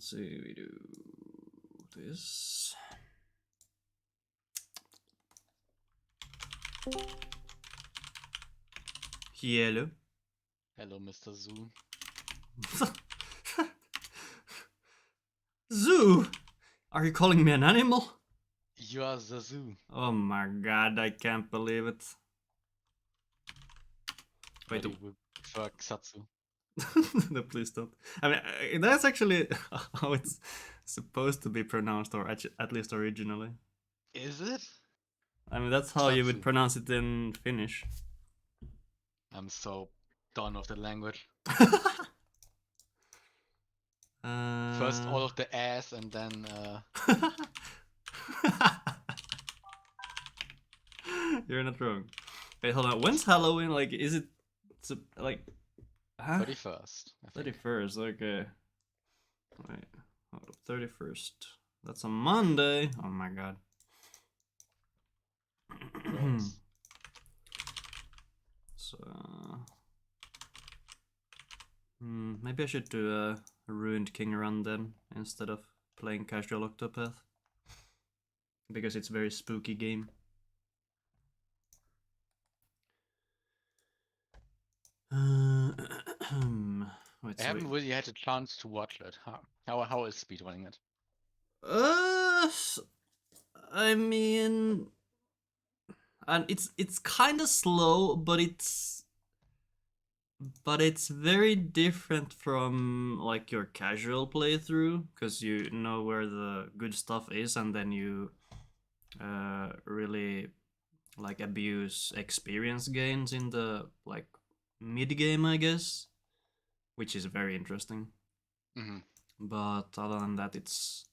let's see, we do this. Hello. Hello, Mr. Zoo. Zoo? Are you calling me an animal? You are the zoo. Oh my god, I can't believe it. Wait, Fuck Satsu. no, please don't. I mean, that's actually how it's supposed to be pronounced, or at least originally. Is it? I mean, that's how you would pronounce it in Finnish. I'm so done with the language. First all of the ass and then You're not wrong. Wait, hold on. When's Halloween? Like, is it like 31st? 31st. Okay. Wait, hold up. 31st. That's a Monday. Oh my god. So maybe I should do a Ruined King run then instead of playing casual Octopath, because it's a very spooky game. Wait, I haven't really had a chance to watch it. How is speedrunning it? I mean, and it's kind of slow, but it's very different from like your casual playthrough, because you know where the good stuff is, and then you really like abuse experience gains in the like mid game, I guess, which is very interesting. But other than that, it's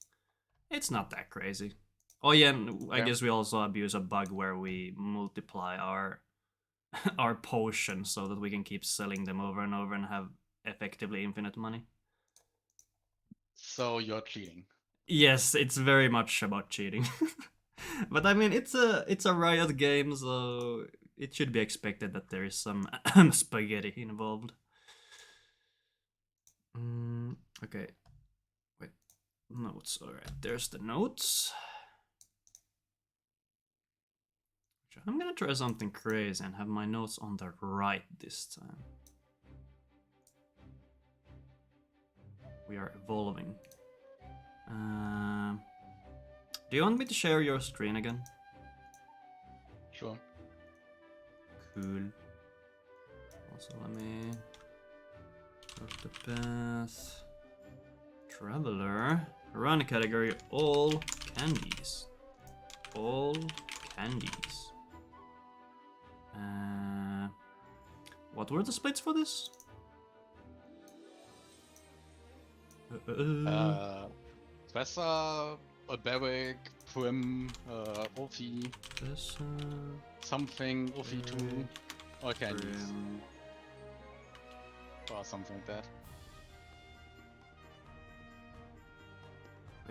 not that crazy. Oh yeah, and I guess we also abuse a bug where we multiply our our potions so that we can keep selling them over and over and have effectively infinite money. So you're cheating. Yes, it's very much about cheating. But I mean, it's a Riot game, so it should be expected that there is some spaghetti involved. Okay. Wait. Notes. Alright, there's the notes. I'm gonna try something crazy and have my notes on the right this time. We are evolving. Do you want me to share your screen again? Sure. Cool. Also, let me... Octopath... Traveler... Run category, all candies. All candies. What were the splits for this? Svessa, Beric, Prim, Ophi, something, Ophi 2, or Candies. Or something like that.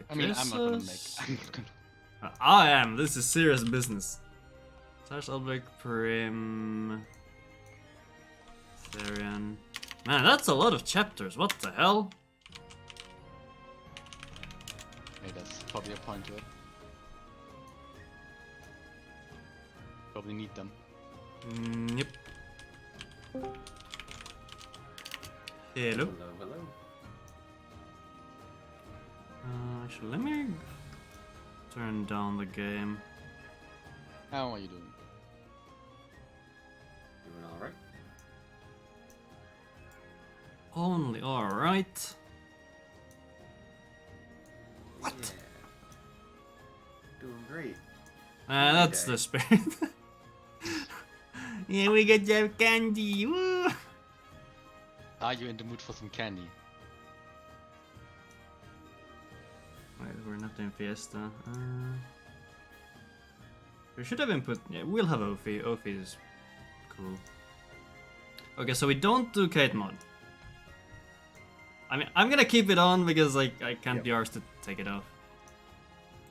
I mean, I'm not gonna make. I am. This is serious business. Slash object Prim. Therian. Man, that's a lot of chapters. What the hell? Hey, that's probably a point to it. Probably need them. Yep. Hello. Hello. Actually, let me turn down the game. How are you doing? Doing alright? Only alright. What? Yeah. Doing great. That's the spirit. Yeah, we get your candy. Woo! Are you in the mood for some candy? Wait, we're not in Fiesta. We should have input. Yeah, we'll have Ophi. Ophi is cool. Okay, so we don't do Kate mod. I mean, I'm gonna keep it on because like I can't be arsed to take it off.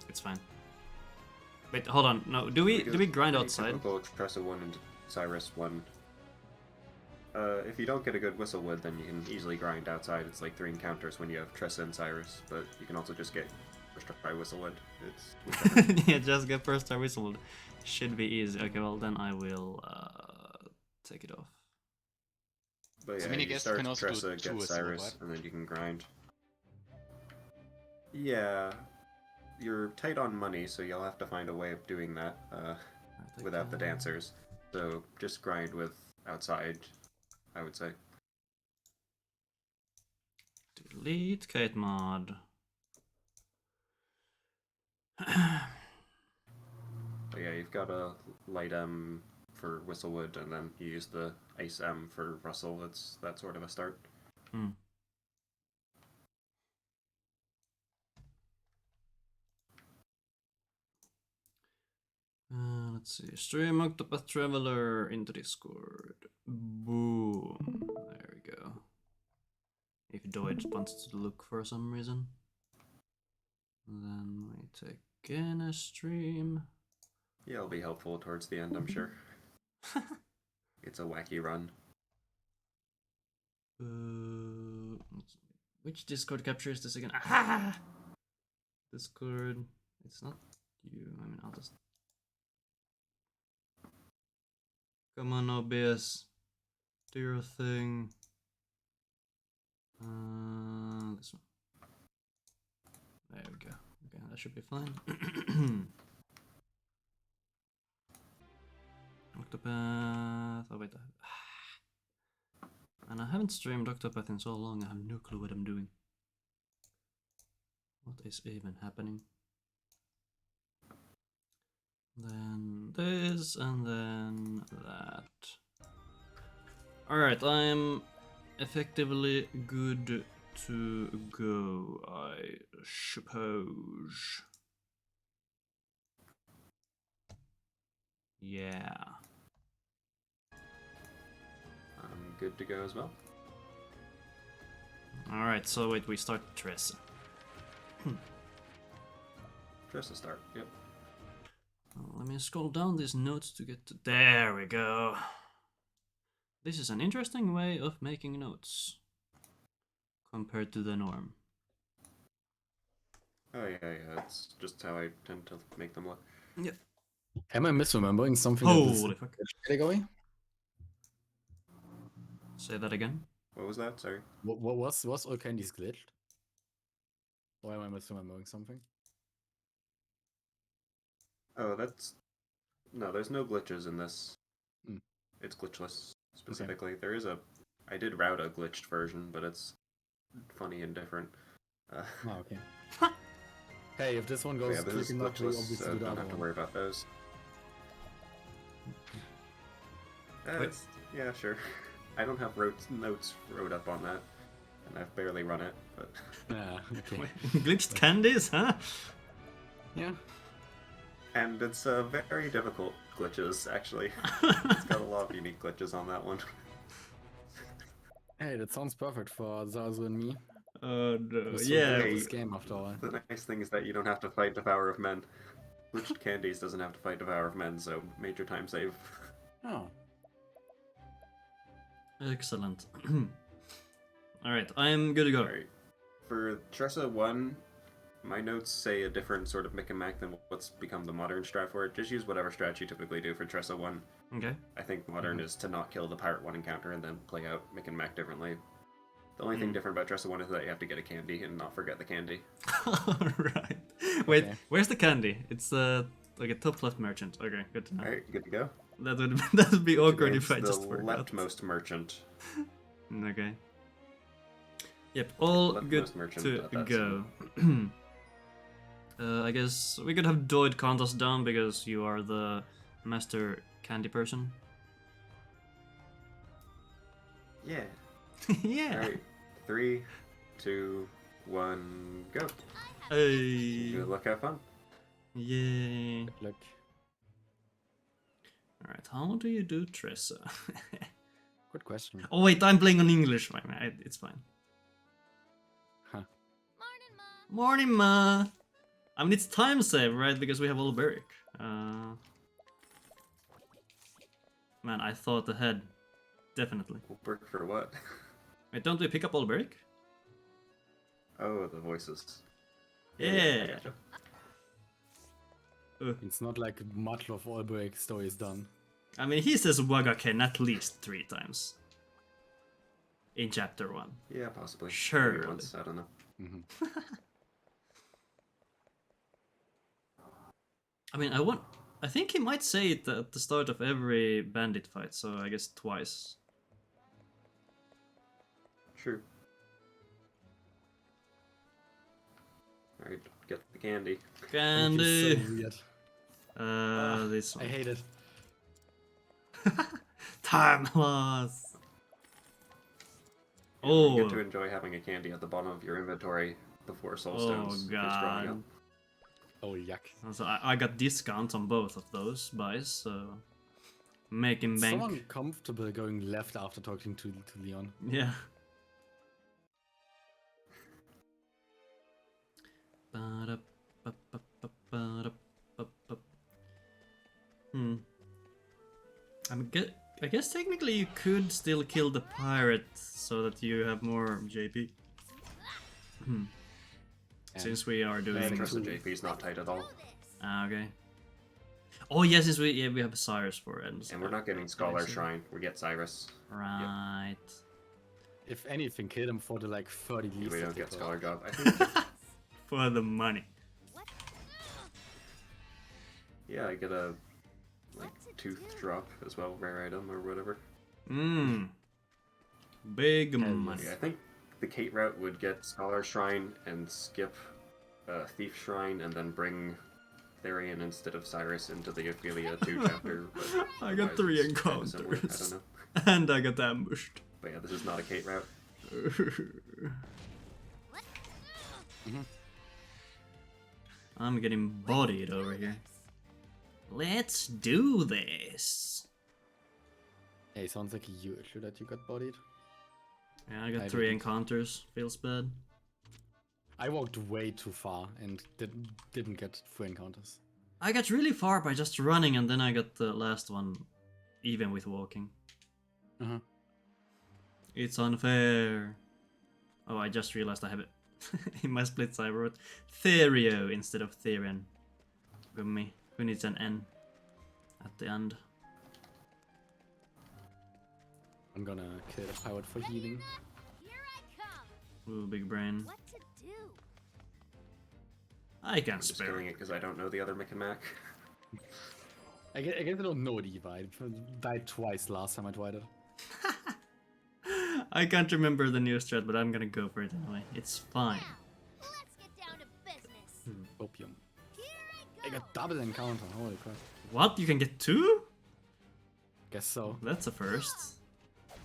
It's fine. Wait, hold on. No, do we grind outside? Typical Tressa 1 and Cyrus 1. if you don't get a good Whistlewood, then you can easily grind outside. It's like 3 encounters when you have Tressa and Cyrus, but you can also just get first try Whistlewood. It's Yeah, just get first try Whistlewood. Should be easy. Okay, well then I will take it off. But So yeah, you you start can also Tressa, do two get as well, Cyrus, right? and then you can grind. Yeah, you're tight on money, so you'll have to find a way of doing that without the dancers. So just grind with outside, I would say. Delete Kate mod. But yeah, you've got a light M for Whistlewood, and then you use the Ice M for Russell. That's that sort of a start. Hmm. Let's see. Stream Octopath Traveler into Discord. Boom. There we go. If Doid wants to look for some reason. Then we take in a stream. Yeah, it'll be helpful towards the end, I'm sure. It's a wacky run. Which Discord captures this again? Ah! Discord. It's not you. I mean, I'll just. Come on, OBS. Do your thing. This one. There we go. Okay, that should be fine. Octopath. Oh wait. And I haven't streamed Octopath in so long. I have no clue what I'm doing. What is even happening? Then this and then that. Alright, I'm effectively good to go, I suppose. Yeah. I'm good to go as well. Alright, so wait, we start Tressa. Tressa start, yep. Let me scroll down these notes to get to... There we go. This is an interesting way of making notes compared to the norm. Oh yeah, it's just how I tend to make them look. Yep. Am I misremembering something? Holy fuck. Category? Say that again. What was that? Sorry. What was all candies glitched? Or am I misremembering something? Oh, that's... No, there's no glitches in this. Mm. It's glitchless, specifically. Okay. There is a... I did route a glitched version, but it's funny and different. Oh, okay. Hey, if this one goes this is glitchless, we glitchless, obviously so do don't that have to one. worry about those. Yeah, sure. I don't have notes wrote up on that, and I've barely run it, but... Yeah, okay. Glitched candies, huh? Yeah. And it's very difficult glitches, actually. It's got a lot of unique glitches on that one. Hey, that sounds perfect for Zazu and me. No. We're Yeah. this game after all. The nice thing is that you don't have to fight Devourer of Men. Glitched Candies doesn't have to fight Devourer of Men, so major time save. Oh. Excellent. Alright, I'm good to go. Alright. For Tressa 1, my notes say a different sort of mick and mac than what's become the modern strat for it. Just use whatever strat you typically do for Tressa 1. Okay. I think modern is to not kill the Pirate 1 encounter and then play out mick and mac differently. The only thing different about Tressa 1 is that you have to get a candy and not forget the candy. Alright. Wait, Okay. where's the candy? It's like a top left merchant. Okay, good to know. Alright, good to go. That would be awkward if I just the forgot. leftmost merchant. Okay. Yep, all good Leftmost merchant to at that go. I guess we could have Doid count us down because you are the master candy person. Yeah. Yeah. Alright. 3, 2, 1, go. Hey. Good luck, have fun. Yay. Good luck. Alright, how do you do Tressa? Good question. Oh wait, I'm playing on English. It's fine. Huh. Morning, ma. I mean, it's time save, right? Because we have Olberic. Man, I thought ahead. definitely. Work for what? Wait, don't we pick up all break? Oh, the voices. Yeah. I gotcha. It's not like much of Allbreak story is done. I mean, he says Wagaken at least 3 times. In chapter 1. Yeah, possibly. Sure. Maybe once, I don't know. I mean, I think he might say it at the start of every bandit fight, so I guess twice. True. Alright, get the candy. Candy! So weird. This one. I hate it. Time loss! You Oh, get to enjoy having a candy at the bottom of your inventory before soul stones finish growing up. god. Oh, yuck. Also, I got discounts on both of those buys, so making bank. Someone comfortable going left after talking to Leon. Yeah. I guess technically you could still kill the pirate so that you have more JP. Since we are I doing. trust the JP's not tight at all. Okay. Oh yeah, since we have Cyrus for it. And we're not getting Scholar Shrine, we get Cyrus. Right. If anything, kill them for the like 30 leaves. We that don't they get got. Scholar Job. I think, For the money. yeah, I get a like tooth drop as well, rare item or whatever. Big money. Yeah, I think the Kate route would get Scholar Shrine and skip Thief Shrine and then bring Therian instead of Cyrus into the Ophelia 2 chapter. But I got otherwise 3 it's kinda similar, I encounters. don't know. And I got ambushed. But yeah, this is not a Kate route. I'm getting bodied over here. Let's do this. Hey, sounds like a you issue that you got bodied. Yeah, I got I 3 didn't. encounters. Feels bad. I walked way too far and didn't get 3 encounters. I got really far by just running, and then I got the last one even with walking. Uh-huh. It's unfair. Oh, I just realized I have it in my split side. I wrote Therio instead of Therian. Gummy. Who needs an N at the end? I'm gonna kill the pirate for healing. Here I come. Ooh, big brain. What to do? I can I'm just spare killing it. it because I don't know the other Mick and Mac. I guess I don't know the Eva. I died twice last time I tried it. I can't remember the new strat, but I'm gonna go for it anyway. It's fine. Now, let's get down to business. Opium. Here I I go. got double encounter. Holy crap. What? You can get 2? Guess so. That's a first. I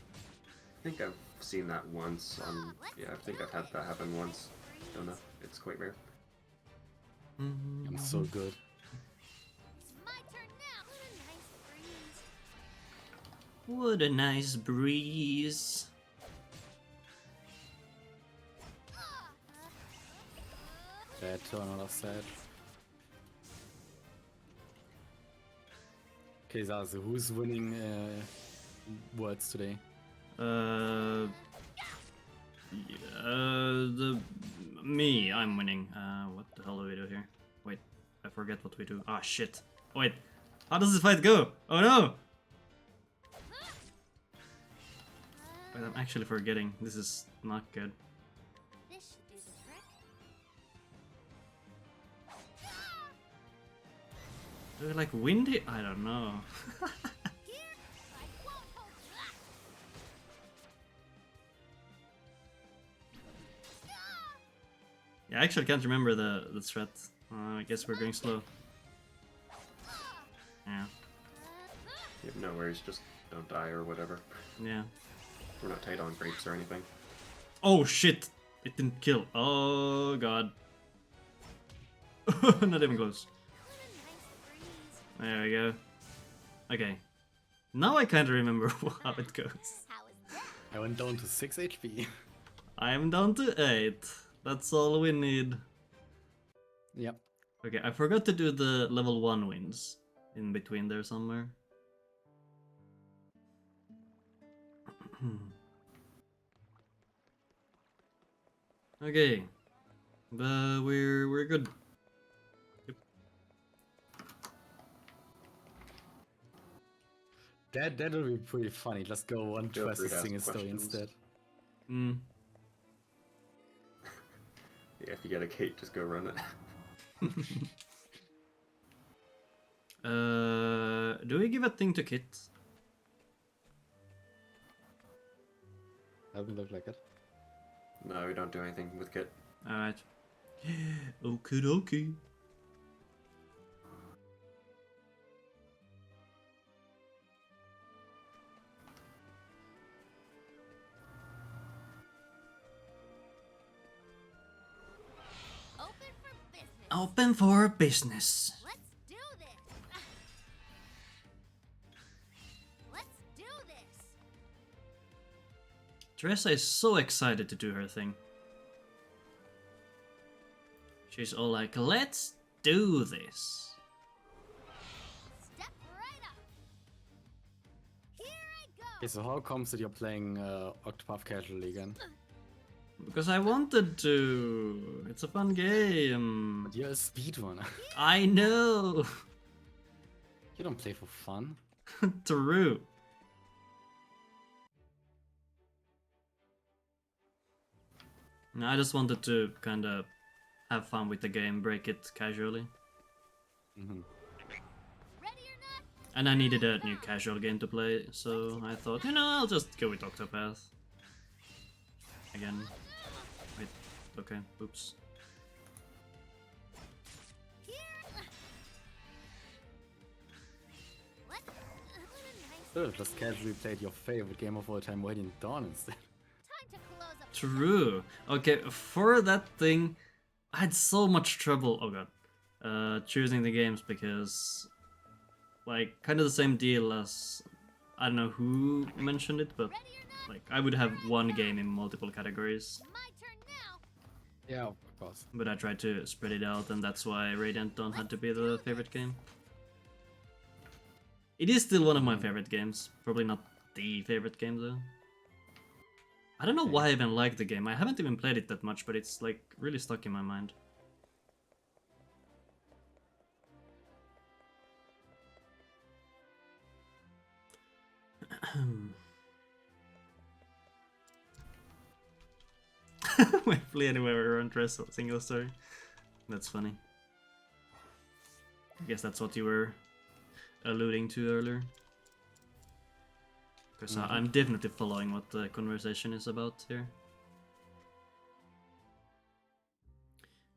think I've seen that once. Yeah, I think I've had that happen once. Don't know. It's quite rare. I'm so good. It's my turn now. What a nice breeze. What a nice breeze. Bad turn on of sad. Okay, Zazu, who's winning words today? Me, I'm winning. What the hell do we do here? Wait, I forget what we do. Ah, shit. Wait, how does this fight go? Oh no! Wait, I'm actually forgetting. This is not good. This should do the trick. Do we like windy? I don't know. Here, I won't hold back. Yeah, I actually can't remember the threat. I guess we're going slow. Yeah, You have no worries, just don't die or whatever. yeah. We're not tight on grapes or anything. Oh shit! It didn't kill. Oh god. Not even close. What a nice breeze. There we go. Okay. Now I can't remember how it goes. How is that? I went down to 6 HP. I'm down to 8. That's all we need. Yep. Okay, I forgot to do the level 1 wins in between there somewhere. Okay, but we're good. Yep. That would be pretty funny. Let's go on Feel twice free the to ask singing story questions. instead. Mm. Yeah, if you get a gate, just go run it. Do we give a thing to Kit? Doesn't look like it. No, we don't do anything with Kit. Alright. Okie dokie. Open for business. Open for business. Let's do this. Let's do this. Teresa is so excited to do her thing. She's all like, let's do this. Step right up. Here I go. Okay, so how comes that you're playing Octopath casually again? Because I wanted to. It's a fun game. But you're a speedrunner. I know. You don't play for fun. True. No, I just wanted to kind of have fun with the game, break it casually. Mm-hmm. Ready or not? And I needed a new casual game to play, so I thought, I'll just go with Octopath. Again. Wait, okay, oops. Here. What a nice Should have just casually played your favorite game of all time, Radiant Dawn, instead. time to close up. True. Okay, for that thing, I had so much trouble. Oh god, choosing the games because, like, kind of the same deal as I don't know who mentioned it, but Ready or not? like I would have one game in multiple categories, My turn now. Yeah, of course. but I tried to spread it out, and that's why Radiant Dawn had to be the favorite game. It is still one of my favorite games. Probably not the favorite game though. I don't know why I even like the game. I haven't even played it that much, but it's like really stuck in my mind. We play anywhere we run dress single story. That's funny. I guess that's what you were alluding to earlier. Because I'm definitely following what the conversation is about here.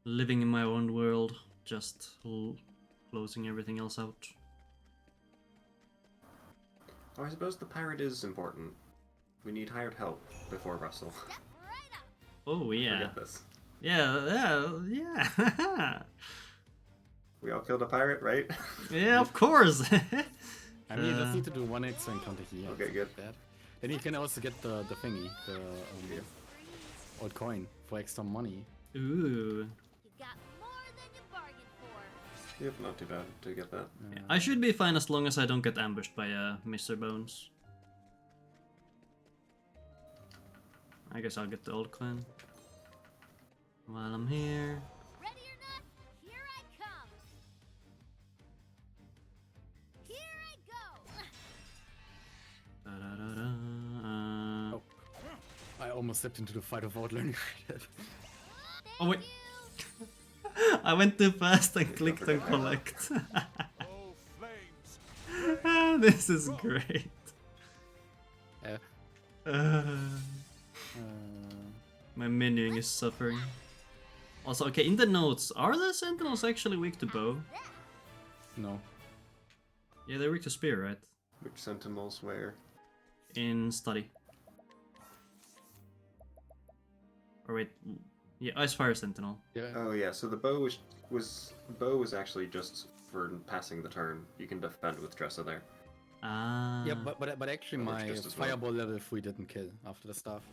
Living in my own world, just closing everything else out. Oh, I suppose the pirate is important. We need hired help before Russell. Step right up. Oh yeah. Forget this. Yeah. We all killed a pirate, right? Yeah, of course. I mean, you just need to do one extra encounter here. Okay, good. Like that. Then you can also get the thingy, the old coin for extra money. Ooh. You got more than you bargained for. Yep, not too bad to get that. Yeah, I should be fine as long as I don't get ambushed by Mr. Bones. I guess I'll get the old coin. While I'm here. Ready or not? Here I come. Here I go. Da-da-da-da. Oh. I almost stepped into the fight without learning that. Oh wait. I went too fast and clicked on collect. This is great. My menuing is suffering. Also, okay, in the notes, are the sentinels actually weak to bow? No. Yeah, they're weak to spear, right? Which sentinels where? In study. Or wait, yeah, Icefire Sentinel. Yeah. Oh yeah, so the bow was actually just for passing the turn. You can defend with Tressa there. Ah. Yeah, but actually That works my just as well. fireball level 3 didn't kill after the staff.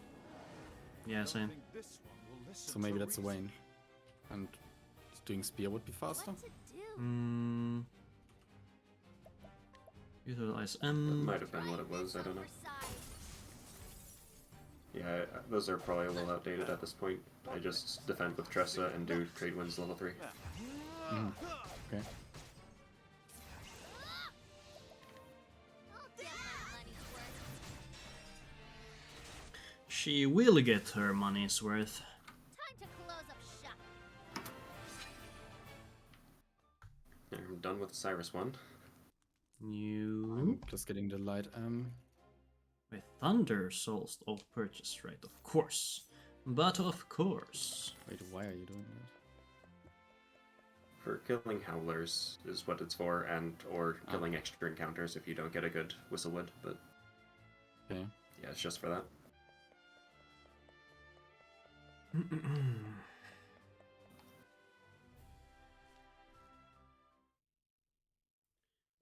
Yeah, same. So maybe that's a range. And doing spear would be faster. What to do? Utilize That might have been what it was, I don't know. Yeah, those are probably a little outdated at this point. I just defend with Tressa and do trade wins level 3. Mm. Okay. I'll get my money's worth. She will get her money's worth. Time to close up shop. I'm done with the Cyrus one. You I'm just getting the light. with Thunder Souls purchase rate, of course. But of course. Wait, why are you doing that? For killing howlers is what it's for, and or killing extra encounters if you don't get a good Whistlewood, but Okay. yeah, it's just for that.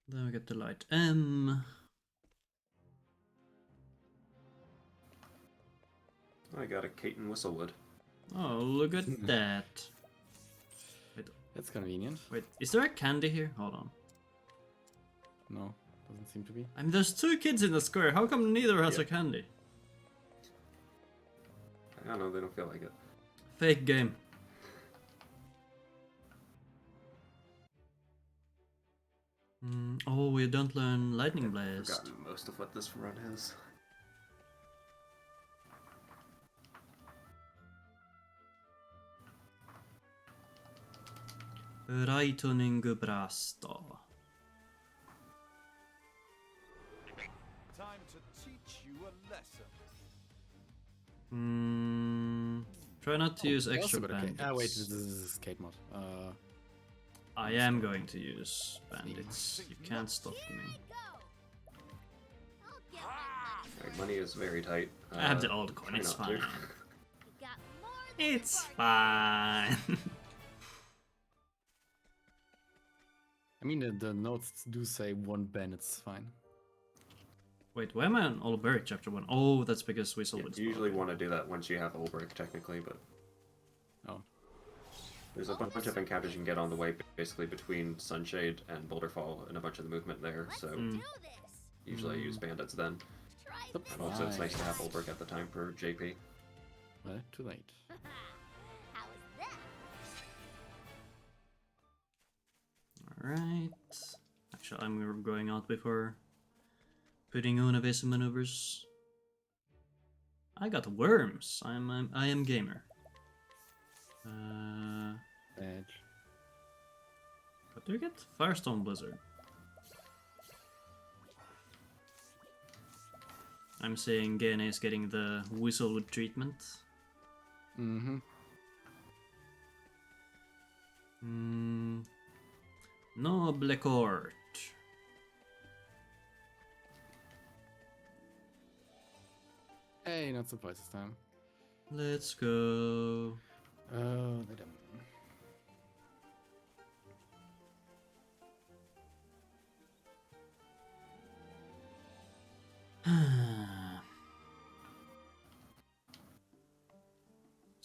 Then we get the light M. I got a Caton Whistlewood. Oh, look at that. That's convenient. Wait, is there a candy here? Hold on. No, doesn't seem to be. I mean, there's 2 kids in the square. How come neither has a candy? I don't know, they don't feel like it. Fake game. Oh, we don't learn Lightning I've Blast. forgotten most of what this run is. Lightning Brasta. Time to teach you a lesson. Try not to use I also extra got a Kate. bandits. Ah, wait, this is Kate mod. I am going to use bandits. You can't stop Here me. I go. I'll get my money's Like, worth. money is very tight. I have the old coin, try it's not to. fine. You got more than It's a bargain. fine. I mean, the notes do say 1 ban, it's fine. Wait, why am I on Olberich chapter 1? Oh, that's because we saw Yeah, it. you usually want to do that once you have Ulbrich, technically, but Oh. there's a bunch of encounters you can get on the way, basically between Sunshade and Boulderfall, and a bunch of the movement there, Let's so do this. usually I use bandits then. Try Surprise. And also, it's nice to have Ulbrich at the time for JP. Well, too late. How is that? Alright. Actually, I'm going out before putting on evasive maneuvers. I got worms. I am gamer. Edge. What do you get? Firestone Blizzard. I'm saying Geene is getting the Whistlewood treatment. Mm-hmm. Noble Court. Hey, not surprised this time. Let's go. They don't.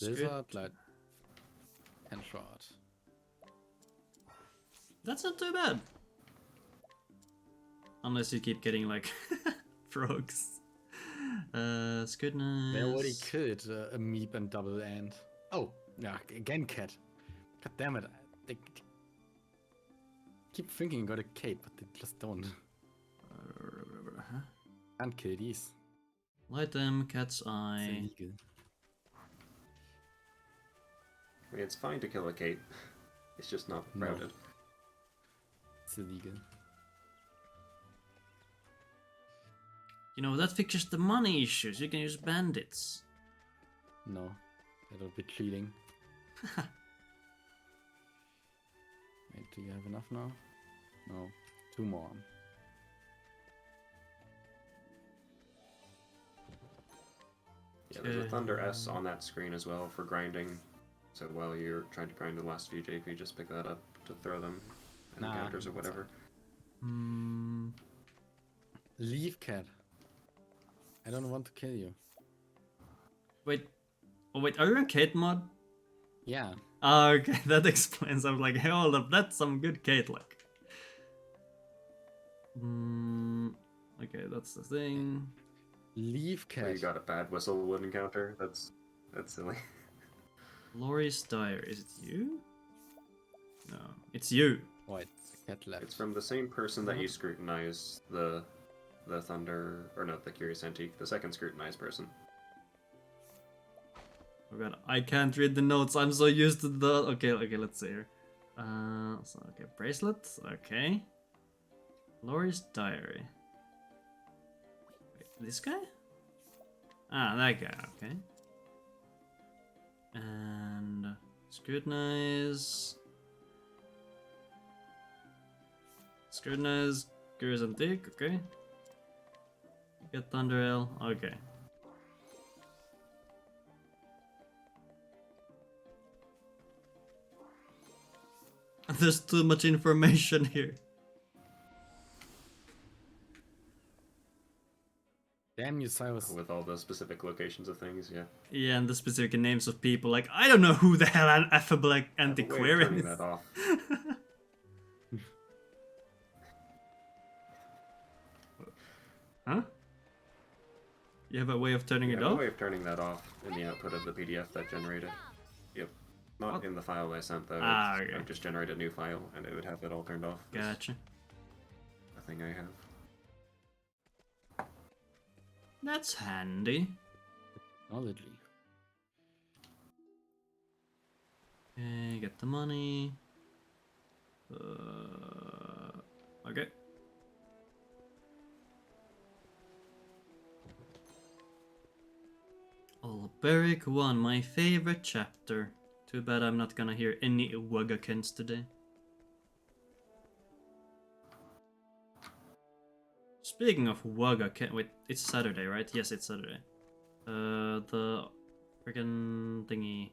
Lizard, light, and shot. That's not too bad. Unless you keep getting like frogs. Goodness. They already killed a meep and double end. Oh, yeah, again cat. God damn it. They keep thinking you got a cape, but they just don't. Can't kill these. Light them, cat's It's eye. illegal. I mean, it's fine to kill a Kate. It's just not No. crowded. It's illegal. You know, that fixes the money issues. You can use bandits. No, that'll be cheating. Wait, do you have enough now? No, 2 more. Yeah, there's a Okay. Thunder S on that screen as well for grinding. So while you're trying to grind the last few JP, just pick that up to throw them in Nah, encounters or it's whatever. Leave cat. I don't want to kill you. Wait. Oh, wait, are you in Kate mod? Yeah. Ah, okay, that explains. I'm like, hey, hold up, that's some good Kate luck. Okay, that's the thing. Leaf Oh, you cat. got a bad whistlewood encounter? That's silly. Lori's Diary. Is it you? No, it's you. Oh, it's a cat left. It's from the same person that you What? scrutinized the Thunder, or no, the Curious Antique, the second scrutinized person. Oh god, I can't read the notes. I'm so used to the. Okay, let's see here. Okay, bracelet. Okay. Lori's Diary. Wait, this guy? Ah, that guy. Okay. And scrutinize. Scrutinize. Curious Antique. Okay. Get Thunderel. Okay. There's too much information here. Damn you, Cyrus. With all the specific locations of things, yeah. Yeah, and the specific names of people. Like, I don't know who the hell an affable I have a way of antiquarian turning is. that off. Huh? You have a way of turning Yeah, it I have a off? way of turning that off in the output of the PDF that generated. Yep. Not What? in the file I sent though. Ah, It's- okay. I would just generate a new file and it would have it all turned off. It's Gotcha. a thing I have. That's handy. Technology. Okay, get the money. Okay. Alberic 1, my favorite chapter. Too bad I'm not gonna hear any Wagakens today. Speaking of Wagaken, wait, it's Saturday, right? Yes, it's Saturday. The freaking thingy.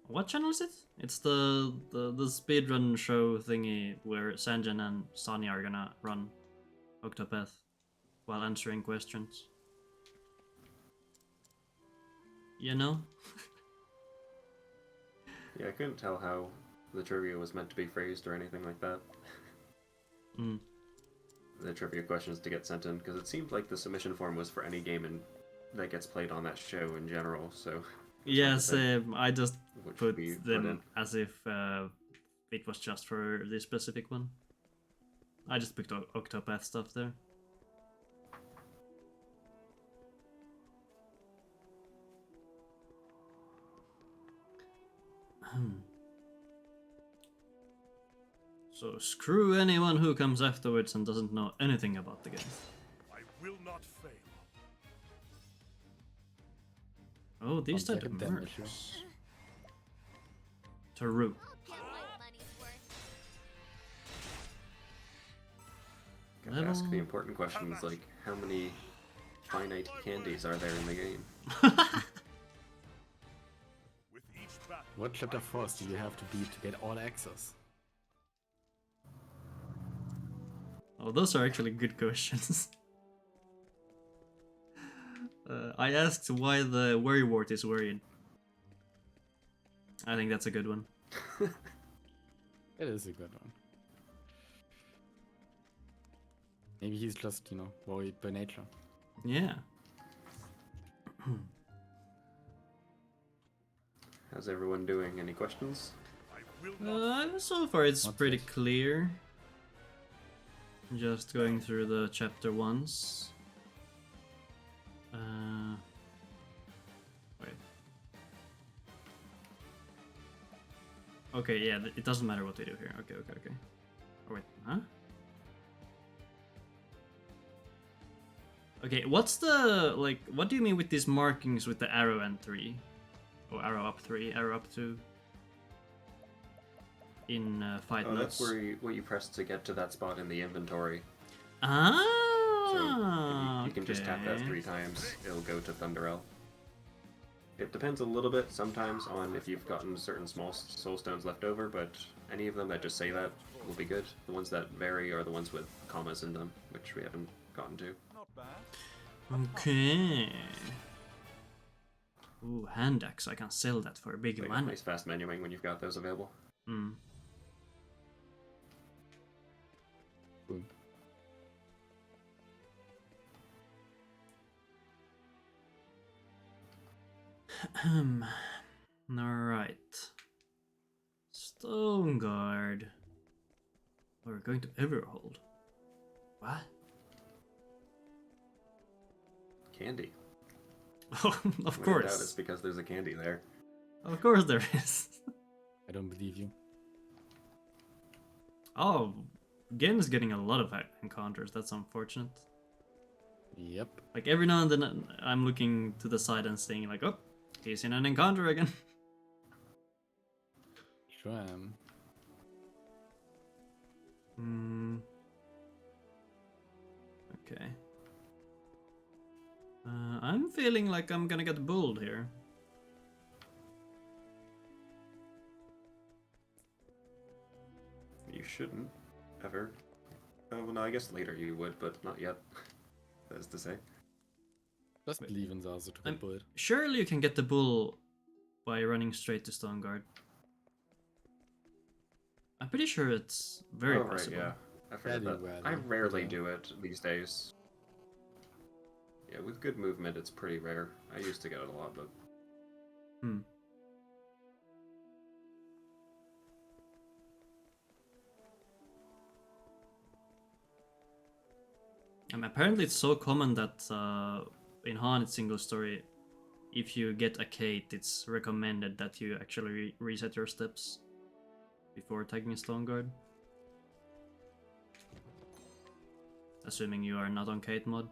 What channel is it? It's the speedrun show thingy where Sanjan and Sonya are gonna run Octopath while answering questions. You know? Yeah, I couldn't tell how the trivia was meant to be phrased or anything like that. Mm. The trivia questions to get sent in, because it seemed like the submission form was for any game that gets played on that show in general, so... Yes, I just Which put we put them in. as if it was just for this specific one. I just picked Octopath stuff there. So screw anyone who comes afterwards and doesn't know anything about the game. I will not fail. Oh, these Sounds are the like a demo mercs. Taru. I'll get my money's worth. Gotta ask the Level- important questions like, how many finite candies are there in the game? With each battle, What chapter first do you have to beat to get all access? Oh, those are actually good questions. I asked why the worrywart is worried. I think that's a good one. It is a good one. Maybe he's just, worried by nature. Yeah. How's everyone doing? Any questions? I will not. So far it's What's pretty this? clear. Just going through the chapter once. Wait. Okay, yeah, it doesn't matter what we do here. Okay. Oh, wait, huh? Okay, what's the, what do you mean with these markings with the arrow and 3? Or arrow up 3, arrow up 2? In fight Oh, notes. that's what you press to get to that spot in the inventory. Ah, So if you can just tap that okay. 3 times, it'll go to Thunderel. It depends a little bit sometimes on if you've gotten certain small soul stones left over, but any of them that just say that will be good. The ones that vary are the ones with commas in them, which we haven't gotten to. Not bad. Okay. Ooh, hand axe. I can sell that for big Like, money. nice fast menuing when you've got those available. Hmm. Boom. Alright. Stone Guard. We're going to Everhold. What? Candy. Oh, of When in doubt, it's course. because there's a candy there. Of course there is. I don't believe you. Oh, Geene is getting a lot of encounters. That's unfortunate. Yep. Like every now and then I'm looking to the side and seeing like, oh, he's in an encounter again. Sure am. Hmm. Okay. I'm feeling like I'm gonna get bulled here. You shouldn't, ever. Oh, well, no, I guess later you would, but not yet. That is to say. Just believe in Zazu to I'm- get bullied. Surely you can get the bull by running straight to Stone Guard. I'm pretty sure it's very Oh, right, possible. yeah. I forget Very that. well, I rarely yeah. do it these days. Yeah, with good movement, it's pretty rare. I used to get it a lot, but Hmm. Apparently it's so common that in Haunted single story, if you get a Kate, it's recommended that you actually reset your steps before taking Stone Guard. Assuming you are not on Kate mod.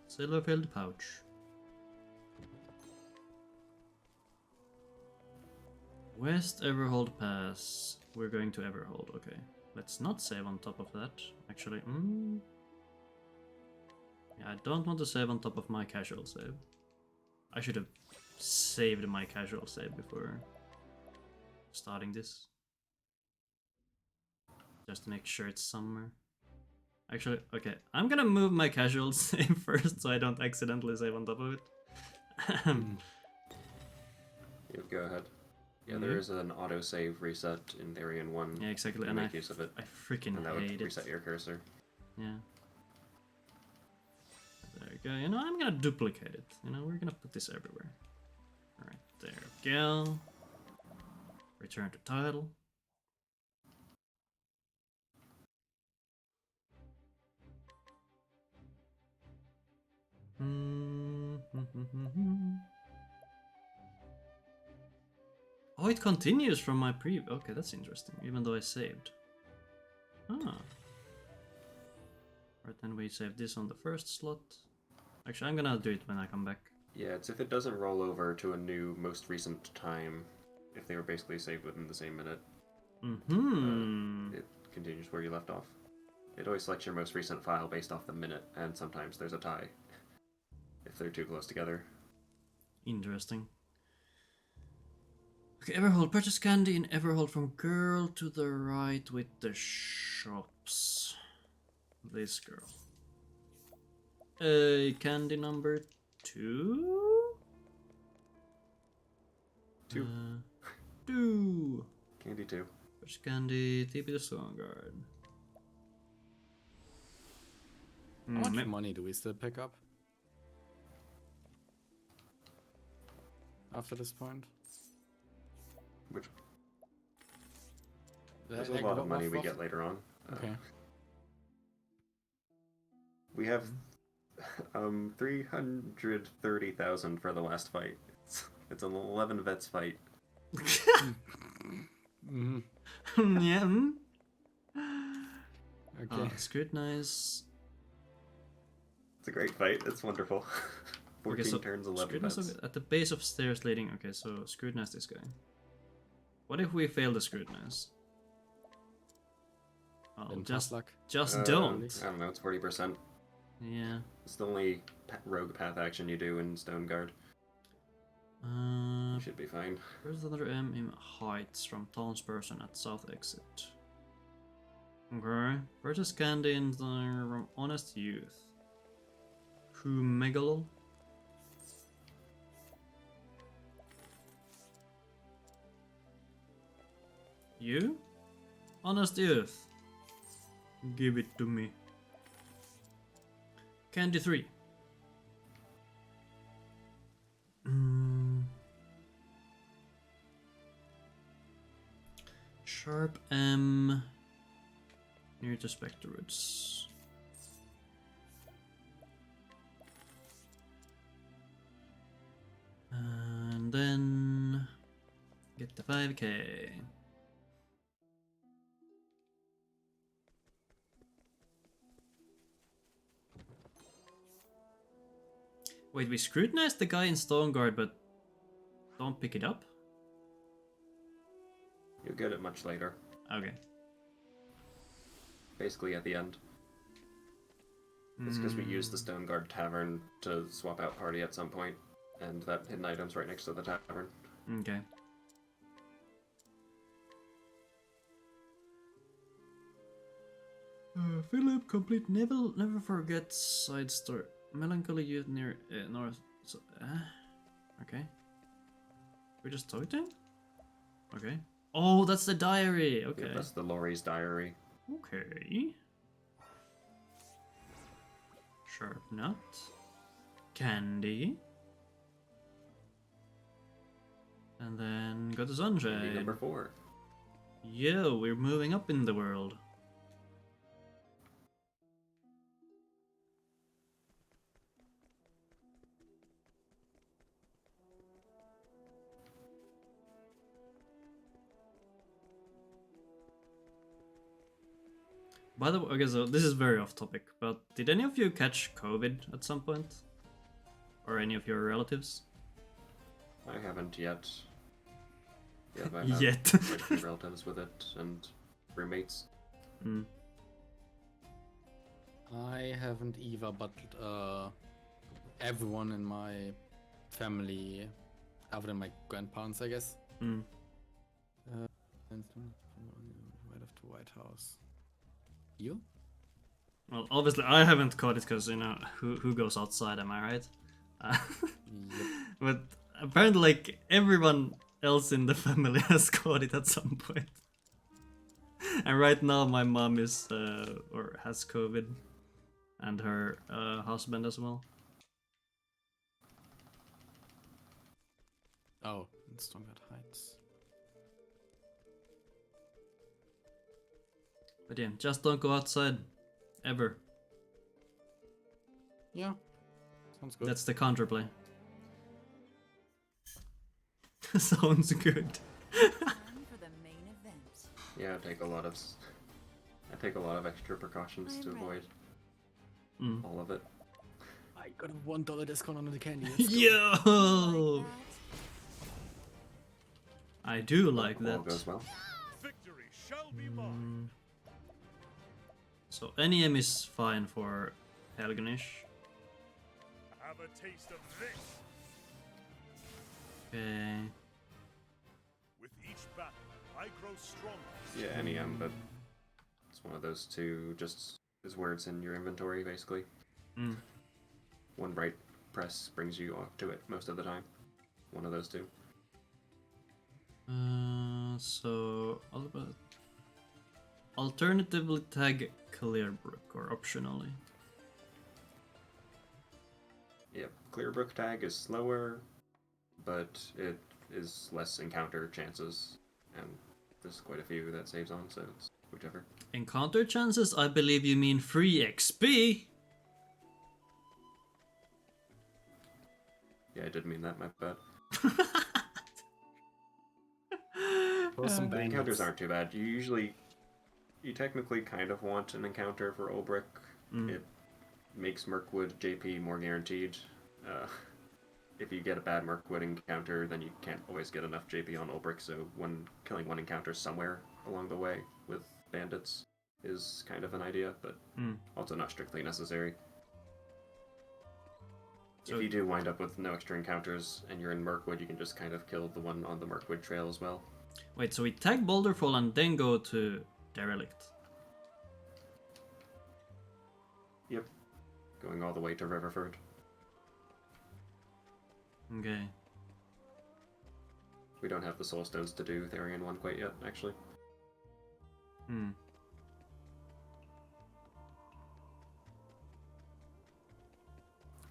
Silverfield pouch. West Everhold Pass. We're going to Everhold, okay. Let's not save on top of that, actually. Yeah, I don't want to save on top of my casual save. I should have saved my casual save before starting this. Just to make sure it's somewhere. Actually, okay, I'm gonna move my casual save first so I don't accidentally save on top of it. you go ahead. Yeah, there is an autosave reset in Arian 1. Yeah, exactly, You and make use of it. I freaking And that hate would it. reset your cursor. Yeah. There we go. You know, I'm gonna duplicate it. You know, we're gonna put this everywhere. Alright, there we go. Return to title. Oh, it continues from my preview. Okay, that's interesting. Even though I saved. Ah. Right, then we save this on the first slot. Actually, I'm gonna do it when I come back. Yeah, it's if it doesn't roll over to a new most recent time, if they were basically saved within the same minute, it continues where you left off. It always selects your most recent file based off the minute, and sometimes there's a tie if they're too close together. Interesting. Okay, Everhold. Purchase candy in Everhold from girl to the right with the shops. This girl. Candy number 2? 2. 2. Candy 2. Purchase candy, TP the Stone Guard. How much money do we still pick up? After this point? Which There's there's a lot of money we get later on. Okay. We have 330,000 for the last fight. It's an 11 vets fight. Mm-hmm. Yeah. Okay. Scrutinize. It's a great fight. It's wonderful. 14 Okay, so turns, 11 scrutinize vets. at the base of stairs leading. Okay, so scrutinize this guy. What if we fail to scrutinize? Oh, Then just tough luck. don't. I don't know. It's 40%. Yeah. It's the only rogue path action you do in Stone Guard. You should be fine. Where's another M in heights from townsperson at south exit? Okay. Purchase candy in the honest youth. Who Megalol? You? Honest youth. Give it to me. Candy 3. Sharp M. Near to Spectre Woods. And then get the 5k. Wait, we scrutinize the guy in Stone Guard, but don't pick it up? You'll get it much later. Okay. Basically at the end. It's because we used the Stone Guard Tavern to swap out party at some point, and that hidden item's right next to the tavern. Okay. Philip, complete never forgets side story. Melancholy youth near north. So, okay. We're just talking? Okay. Oh, that's the diary. Okay. Yeah, that's the Laurie's diary. Okay. Sharp nut. Candy. And then go to Sunshine. Candy number 4. Yo, we're moving up in the world. By the way, okay, so this is very off topic, but did any of you catch COVID at some point? Or any of your relatives? I haven't yet. Yeah, but I have Yet. quite a few relatives with it and roommates. Mm. I haven't either, but everyone in my family, other than my grandparents, I guess. Mm. Right after White House. You? Well, obviously I haven't caught it because, you know, who goes outside, am I right? Yep. But apparently, like, everyone else in the family has caught it at some point. And right now my mom is, or has COVID. And her husband as well. Oh, in Stronger Heights. But yeah, just don't go outside. Ever. Yeah. Sounds good. That's the counterplay. Sounds good. Time for the main event. Yeah, I take a lot of extra precautions to avoid all of it. I got a $1 discount on the candy. Yo! I do like All that. goes well. Victory shall be mine. So NEM is fine for Helganish. Have a taste of this. Okay. With each battle, I grow stronger. Yeah, NEM, but it's one of those two, just is where it's in your inventory, basically. Mm. One right press brings you off to it most of the time. One of those two. So alternatively tag Clearbrook or optionally. Yep, Clearbrook tag is slower, but it is less encounter chances, and there's quite a few that saves on, so it's whichever. Encounter chances? I believe you mean free XP. Yeah, I did mean that, my bad. Some The encounters aren't too bad. You technically kind of want an encounter for Ulbrich. It makes Mirkwood JP more guaranteed. If you get a bad Mirkwood encounter, then you can't always get enough JP on Ulbrich, so killing one encounter somewhere along the way with bandits is kind of an idea, but also not strictly necessary. So if you do wind up with no extra encounters and you're in Mirkwood, you can just kind of kill the one on the Mirkwood trail as well. Wait, so we tag Boulderfall and then go to Derelict. Yep. Going all the way to Riverford. Okay. We don't have the Soul Stones to do Therian 1 quite yet, actually.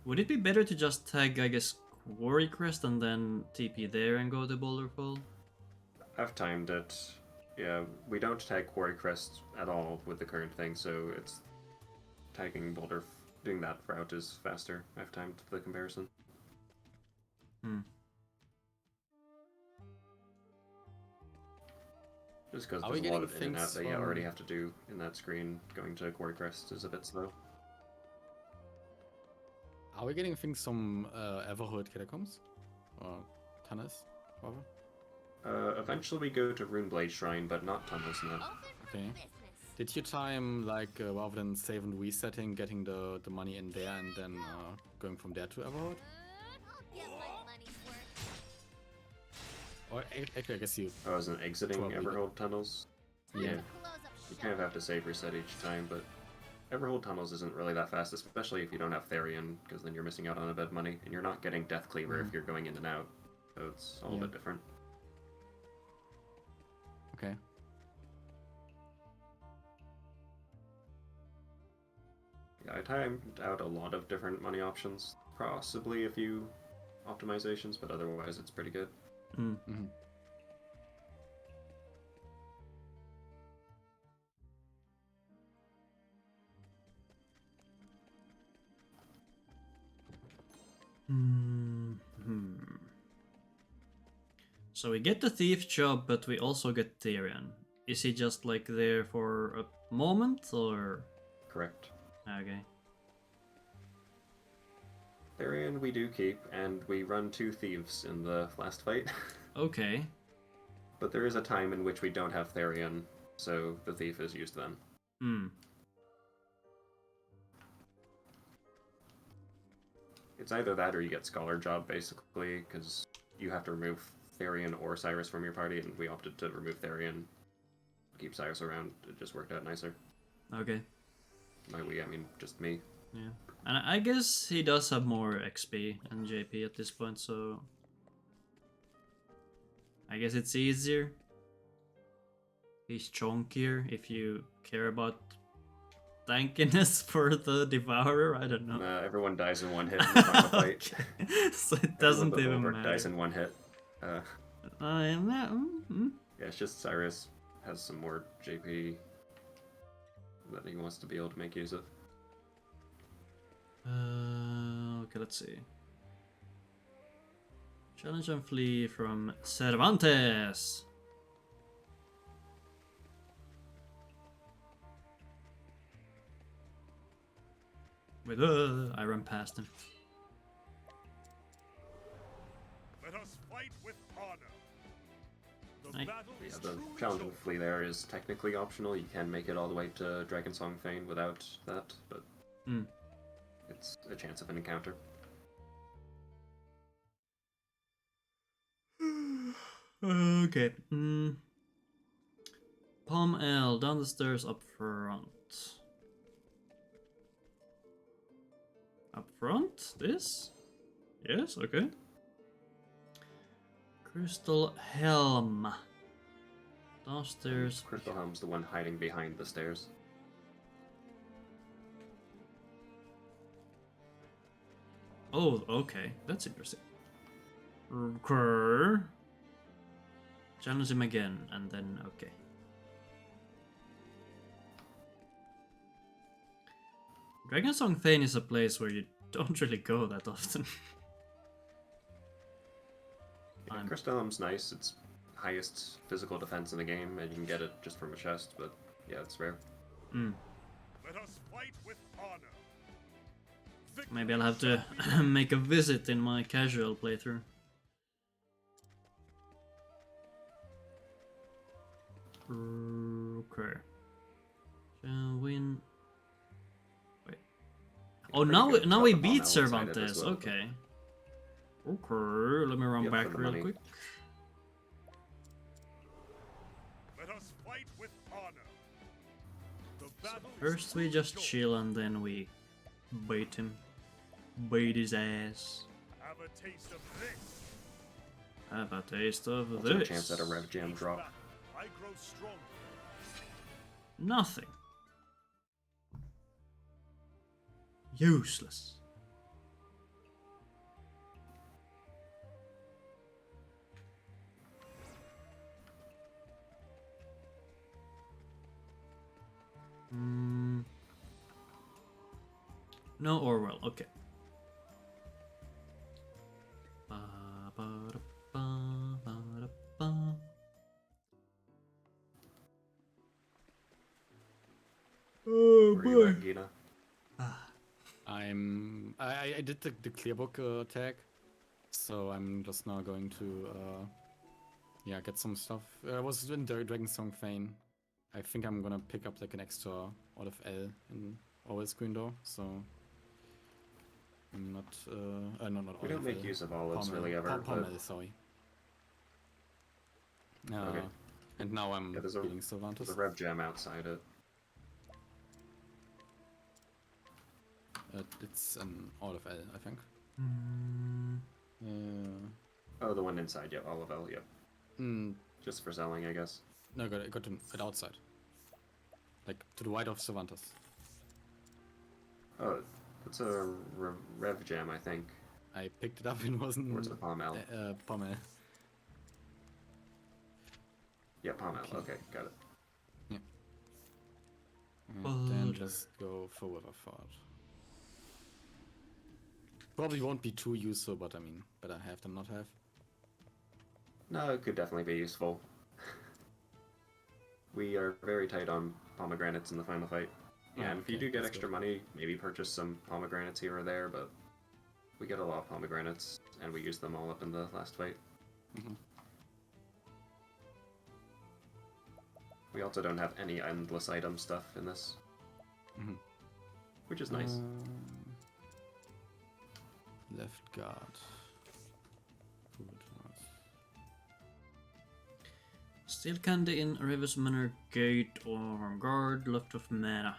Would it be better to just tag, I guess, Quarry Crest and then TP there and go to Boulderfall? I've timed it. Yeah, we don't tag Quarry Crest at all with the current thing, so it's tagging Boulder. Doing that route is faster. I've timed the comparison. Hmm. Just because Are we there's a lot getting of in and out things that you already from- have to do in that screen. Going to Quarry Crest is a bit slow. Are we getting things from Everhood Catacombs? Or Tunnels? Whatever? Eventually we go to Runeblade Shrine, but not tunnels now. Open for Okay. business. Did you time, like, rather than save and resetting, getting the money in there and then going from there to Everhood? I'll get my money's worth. Or actually, I guess you... I wasn't exiting Probably Everhold tunnels. Yeah. Close up You shop. kind of have to save reset each time, but Everhold tunnels isn't really that fast, especially if you don't have Therian, because then you're missing out on a bit of money, and you're not getting Death Cleaver if you're going in and out. So it's all a Yeah. bit different. Okay. Yeah, I timed out a lot of different money options, possibly a few optimizations, but otherwise it's pretty good. Hmm. Mm-hmm. Hmm. So we get the thief job, but we also get Therian. Is he just like there for a moment, or? Correct. Okay. Therian we do keep, and we run 2 thieves in the last fight. Okay. But there is a time in which we don't have Therian, so the thief is used then. Hmm. It's either that or you get Scholar Job, basically, because you have to remove Therian or Cyrus from your party, and we opted to remove Therian. Keep Cyrus around, it just worked out nicer. Okay. By we, I mean just me. Yeah. And I guess he does have more XP than JP at this point, so I guess it's easier. He's chunkier if you care about tankiness for the Devourer. I don't know. Everyone dies in one hit in the final fight. So it doesn't Everyone but even Ulrich matter. dies in one hit. I am that. Yeah, it's just Cyrus has some more JP that he wants to be able to make use of. Okay, let's see. Challenge and flee from Cervantes. Wait, I ran past him. Let us fight with honor. The Aye. battle Yeah, is the truly challenge over. and flee there is technically optional. You can make it all the way to Dragonsong Fane without that, but Hmm. it's a chance of an encounter. Okay. Palm L, down the stairs, up front. Up front? This? Yes, okay. Crystal Helm. Downstairs. Crystal Helm's the one hiding behind the stairs. Oh, okay. That's interesting. Okay. Challenge him again, and then okay. Dragonsong Thane is a place where you don't really go that often. Yeah, Crystal Helm's nice. It's highest physical defense in the game, and you can get it just from a chest, but yeah, it's rare. Let us fight with honor. Maybe I'll have to make a visit in my casual playthrough. Okay. Shall win. Wait. Oh, pretty now good. now Got we the bomb beat out inside it as Cervantes. well. Okay. Okay. Let me run Yep, back for the real money. quick. Let us fight with honor. The battle is First we just chill and then we bait him. Bait his ass. Have a taste of this. Have a taste of What's our this. chance at a Rev Jam drop? I grow stronger. Nothing. Useless. No Orwell, okay. Oh Where are you at, Gina? I did the clearbook tag, so I'm just now going to yeah, get some stuff. I was in Dragon Song Fane. I think I'm gonna pick up like an extra out of L in Always Green Door, so I'm not no, not We Olive don't make L. use of olives Palm really L. ever. Palm but L, sorry. Okay. And now I'm Yeah, there's beating a Cervantes. Rev Jam outside it. It's an Olive L, I think. Oh, the one inside, yep, Olive L, yep. Mm, Just for selling, I guess. no, I got it outside. Like, to the right of Cervantes. Oh, that's a Rev Jam, I think. I picked it up and wasn't... Or it's a Palm L. Palm L. Yeah, Palm L, okay, got it. Yeah. And then just go for Riverford. Probably won't be too useful, but I mean, better have than not have. No, it could definitely be useful. We are very tight on pomegranates in the final fight. Yeah, and if you okay, do get that's extra good. money, maybe purchase some pomegranates here or there, but we get a lot of pomegranates, and we used them all up in the last fight. We also don't have any endless item stuff in this. Which is nice. Left guard. Steel candy in Revis Manor Gate or guard left of mana.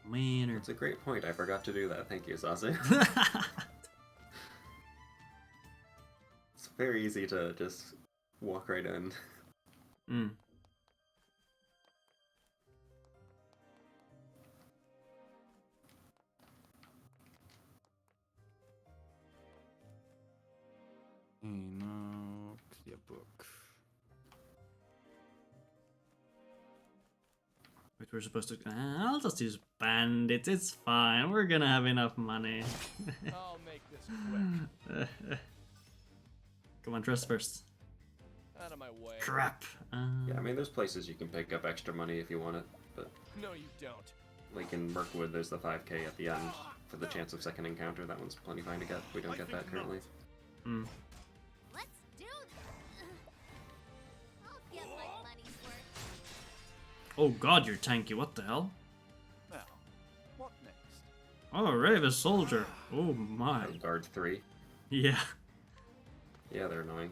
Manor. That's a great point. I forgot to do that. Thank you, Zazu. It's very easy to just walk right in. No, clear book. Wait, we're supposed to. I'll just use bandits. It's fine. We're gonna have enough money. I'll make this quick. Come on, trust first. Out of my way. Crap. Yeah, I mean, there's places you can pick up extra money if you want it, but No, you don't. like in Mirkwood, there's the 5k at the end for the chance of second encounter. That one's plenty fine to get. We don't get that currently. Let's do this. I'll get my money's worth. Oh god, you're tanky. What the hell? Now, what next? Oh, Ravis soldier. Oh my. Guard 3. Yeah. Yeah, they're annoying.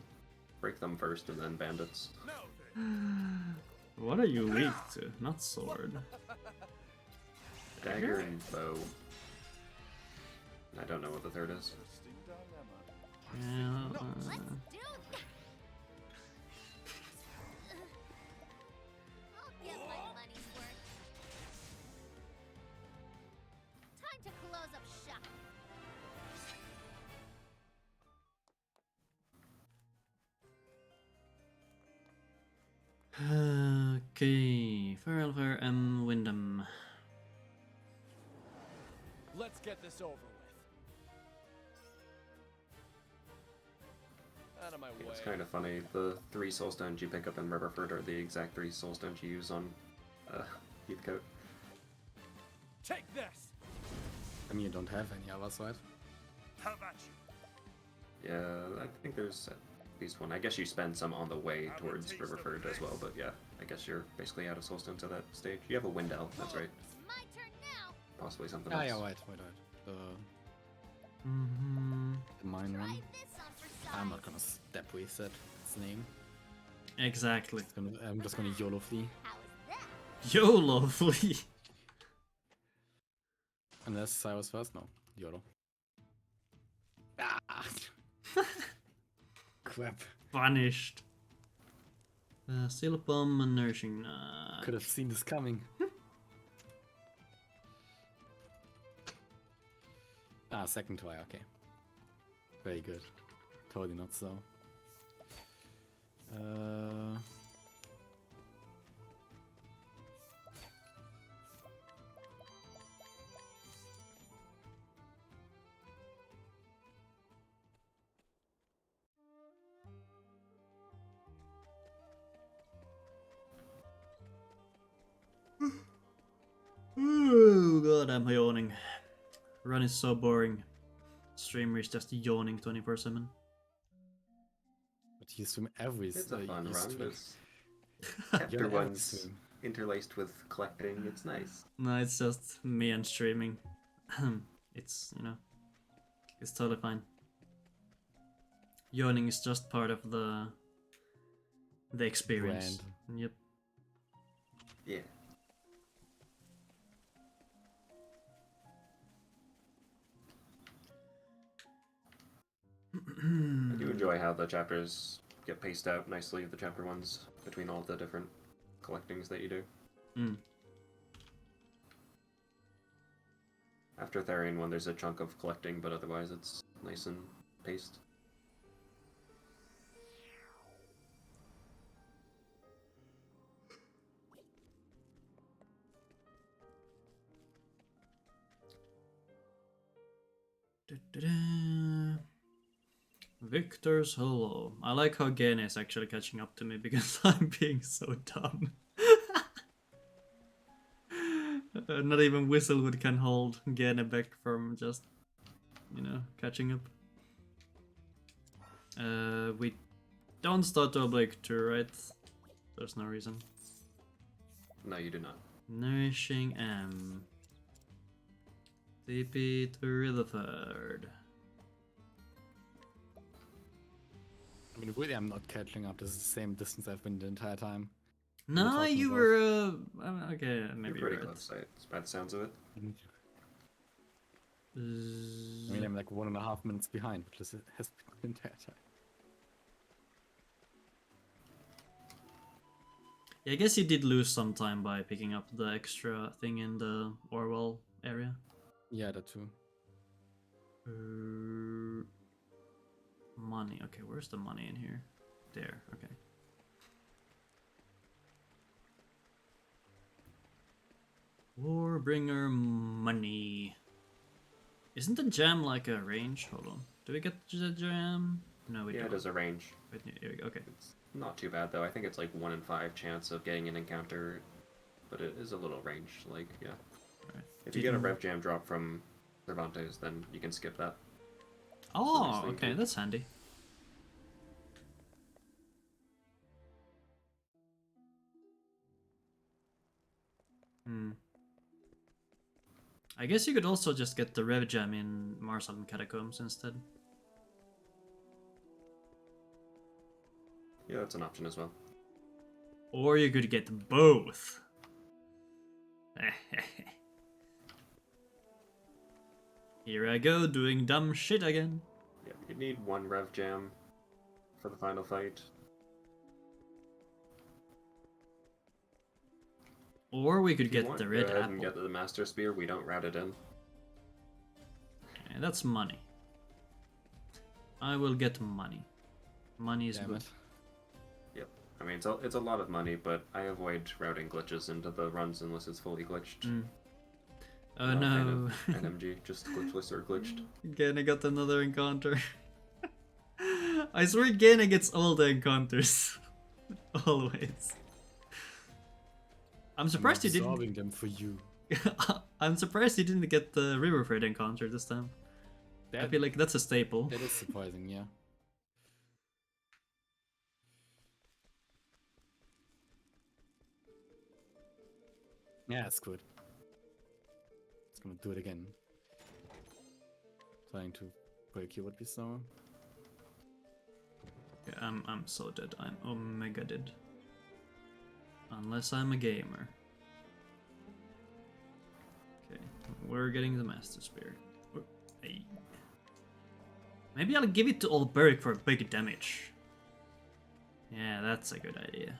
Break them first and then bandits. No, then. What are you weak to? Not sword. Dagger and bow. I don't know what the third is. Yeah. Let's do this. I'll get my money's worth. Time to close up shop. Okay. Fair M. Wyndham. Let's get this over with. Out of my way. It's kind of funny. The 3 soulstones you pick up in Riverford are the exact 3 soulstones you use on Heathcote. Take this. I mean, you don't have any others, right? Have at you. Yeah, I think there's at least one. I guess you spend some on the way towards Riverford as well, but yeah, I guess you're basically out of soulstones at that stage. You have a wind elf, that's right. It's my turn now. Possibly something Ah, else. yeah, right. The mine Try one. this on for size. I'm not gonna step reset its name. Exactly. I'm just gonna YOLO flee. How is that? YOLO flee. Unless I was first? No. YOLO. Ah! Crap. Vanished. Steel bomb and nourishing. Could have seen this coming. Second try, okay. Very good. Totally not so. God, I'm yawning. Run is so boring. Streamer is just yawning 24/7. But you swim every It's a fun you run. swim- There's You're chapter every ones swim. interlaced with collecting. It's nice. No, it's just me and streaming. It's, you know, it's totally fine. Yawning is just part of the experience. Yep. Yeah. I do enjoy how the chapters get paced out nicely, the chapter ones, between all the different collectings that you do. Mm. After Therian 1, there's a chunk of collecting, but otherwise it's nice and paced. Da-da-da. Victor's Hollow. I like how Geene is actually catching up to me because I'm being so dumb. Not even Whistlewood can hold Geene back from just, you know, catching up. We don't start to Oblique 2, right? There's no reason. No, you do not. Nourishing M. TP to Rutherford. I mean, really, I'm not catching up. This is the same distance I've been the entire time. No, talking you about? were okay. Maybe You're pretty right. close, by the sounds of it. I mean, I'm like 1.5 minutes behind, which has been the entire time. Yeah, I guess you did lose some time by picking up the extra thing in the Orwell area. Yeah, that too. Money. Okay, where's the money in here? There. Okay. Warbringer money. Isn't the jam like a range? Hold on. Do we get the jam? No, we Yeah, don't. it does a range. Wait, here we go. Okay. It's not too bad though. I think it's like 1 in 5 chance of getting an encounter, but it is a little range. Like, yeah. Alright. If you get a Rev Jam drop from Cervantes, then you can skip that. Oh, thing okay, too. that's handy. I guess you could also just get the Rev Jam in Marsalan Catacombs instead. Yeah, that's an option as well. Or you could get both. Here I go, doing dumb shit again. Yeah, you need 1 Rev Jam for the final fight. Or we could If you get want, the go red ahead apple. and get the Master Spear. We don't route it in. Okay, that's money. I will get money. Money is Damn good. it. Yep. I mean, it's a lot of money, but I avoid routing glitches into the runs unless it's fully glitched. Oh Not a fan no. of NMG, just glitchless or glitched. Again, I got another encounter. I swear Gene gets all the encounters. Always. I'm surprised he didn't. Absorbing them for you. I'm surprised he didn't get the Riverford encounter this time. I That, feel like that's a staple. that is surprising, yeah. Yeah, it's good. It's gonna do it again. Trying to break you what we saw. Yeah, I'm so dead. I'm omega dead. Unless I'm a gamer. Okay, we're getting the Master Spear. Hey. Maybe I'll give it to Old Beric for big damage. Yeah, that's a good idea.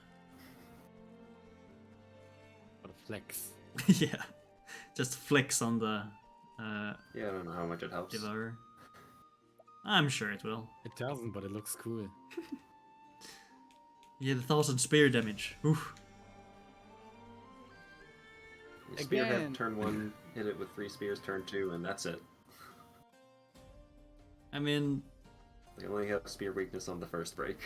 What a flex. Yeah, just flex on the Yeah, I don't know how much it helps. Devourer. I'm sure it will. It doesn't, but it looks cool. Yeah, the 1000 spear damage. Oof. You Spearhead Again. turn 1, hit it with 3 spears turn 2, and that's it. I mean, They only have spear weakness on the first break.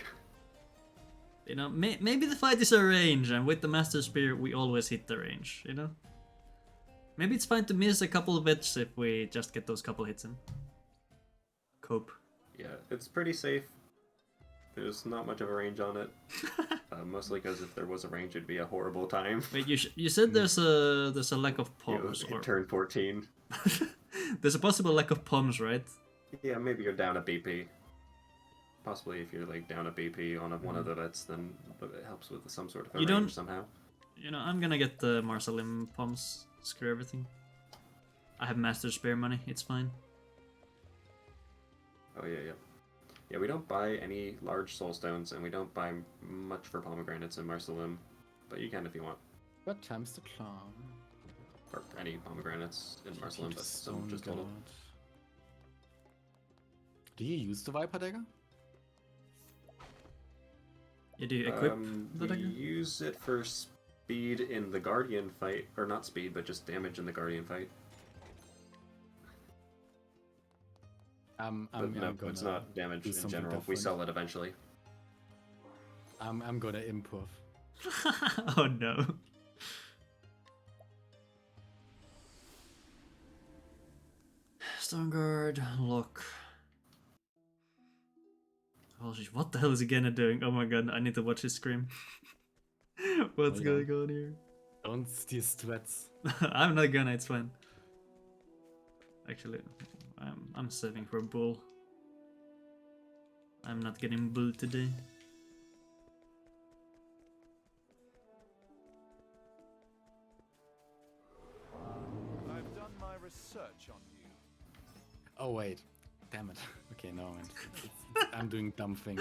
you know, maybe the fight is a range, and with the Master Spear, we always hit the range, you know? Maybe it's fine to miss a couple of hits if we just get those couple hits in. Cope. Yeah, it's pretty safe. There's not much of a range on it. Mostly because if there was a range, it'd be a horrible time. Wait, you said there's a lack of poms, You or turn 14. there's a possible lack of poms, right? Yeah, maybe you're down a BP. Possibly if you're like down a BP on one of the bets, then it helps with some sort of a You range don't- somehow. You know, I'm gonna get the Marcelim poms. Screw everything. I have master spare money. It's fine. Oh yeah. Yeah, we don't buy any large soul stones, and we don't buy much for pomegranates in Marcelim, but you can if you want. What time's the clown? Or any pomegranates in Marcelim, but some just total. Do you use the Viper dagger? You do equip the we dagger? use it for speed in the Guardian fight, or not speed, but just damage in the Guardian fight. But no, it's not damage in general. We sell it eventually. I'm gonna improve. Oh no. Stoneguard, look. Oh, what the hell is Geene doing? Oh my god, I need to watch his scream. What's going on here? Don't steal strats. I'm not gonna, it's fine. Actually, I'm saving for bull. I'm not getting bull today. I've done my research on you. Oh wait, damn it. Okay, no, I'm doing dumb things.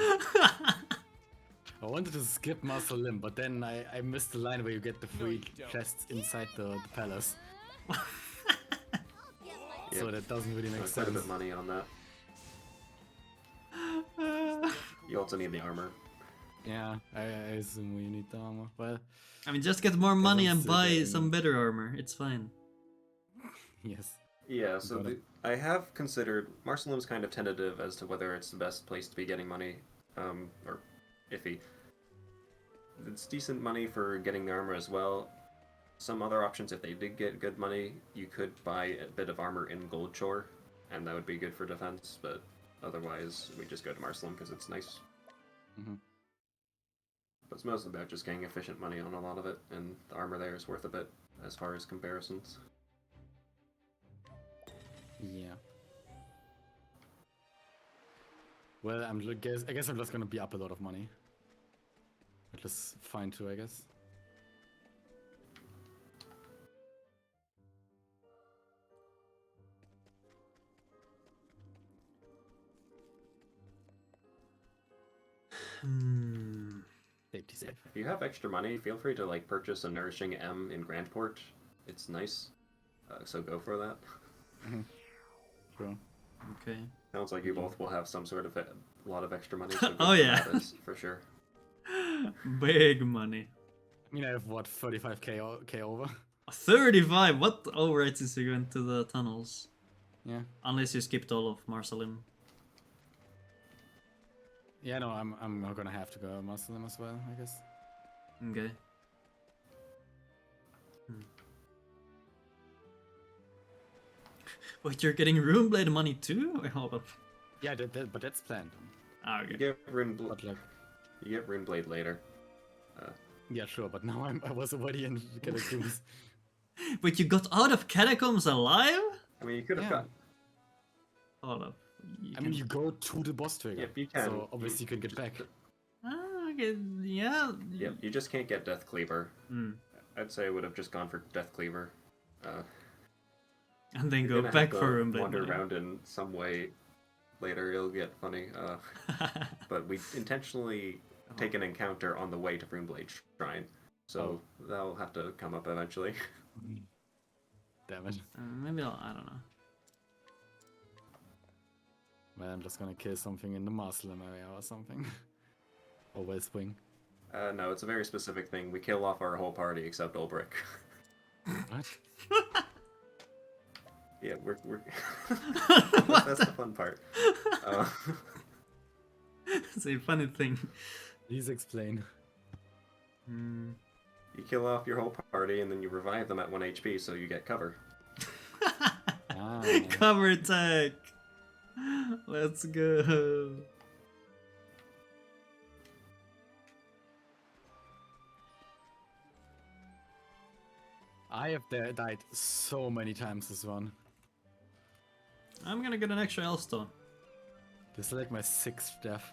I wanted to skip Muscle Limb, but then I missed the line where you get the free chests inside the palace. So Yep. that doesn't really make Quite a sense. bit of money on that. You also need the armor. Yeah, I assume we need the armor. Well, I mean, just get more money and still buy getting- some better armor. It's fine. yes. Yeah, so Got it. I have considered Marcelim's kind of tentative as to whether it's the best place to be getting money, or iffy. It's decent money for getting the armor as well. Some other options, if they did get good money, you could buy a bit of armor in Goldshore, and that would be good for defense, but otherwise we just go to Marcelim because it's nice. Mm-hmm. But it's mostly about just getting efficient money on a lot of it, and the armor there is worth a bit as far as comparisons. Yeah. Well, I guess I'm just gonna be up a lot of money. Which is fine too, I guess. Safety safe. If you have extra money, feel free to like purchase a Nourishing M in Grandport. It's nice, so go for that. Sure. Okay. Sounds like you both will have some sort of a lot of extra money. So go Oh, for yeah. that is for sure. Big money. I mean, I have what, 35k over? 35? What overrides is you went to the tunnels? Yeah. Unless you skipped all of Marcelim. Yeah, no, I'm not gonna have to go muscle them as well, I guess. Okay. Wait, you're getting Runeblade money too? Wait, hold up. Yeah, but that's planned. Ah, You okay. get But like, Runeblade later. yeah, sure, but now I was already in Catacombs. Wait, you got out of Catacombs alive? I mean, you could have Yeah. gotten. Hold up. I mean, you go to the boss trigger. Yep, you can. So obviously you can get back. Ah, okay, yeah. Yep, you just can't get Death Cleaver. Hmm. I'd say I would have just gone for Death Cleaver. And then You're go gonna back have for to Runeblade wander money. around in some way later. It'll get funny. But we intentionally take an encounter on the way to Runeblade Shrine, so that'll have to come up eventually. Damn it. Maybe I don't know. Well, I'm just gonna kill something in the Muslim area or something. Or West Wing. No, it's a very specific thing. We kill off our whole party except Ulbrich. What? Yeah, we're that's the fun part. It's a funny thing. Please explain. You kill off your whole party and then you revive them at 1 HP, so you get cover. Ah. Cover attack. Let's go. I have died so many times this one. I'm gonna get an extra Elstone. This is like my 6th death.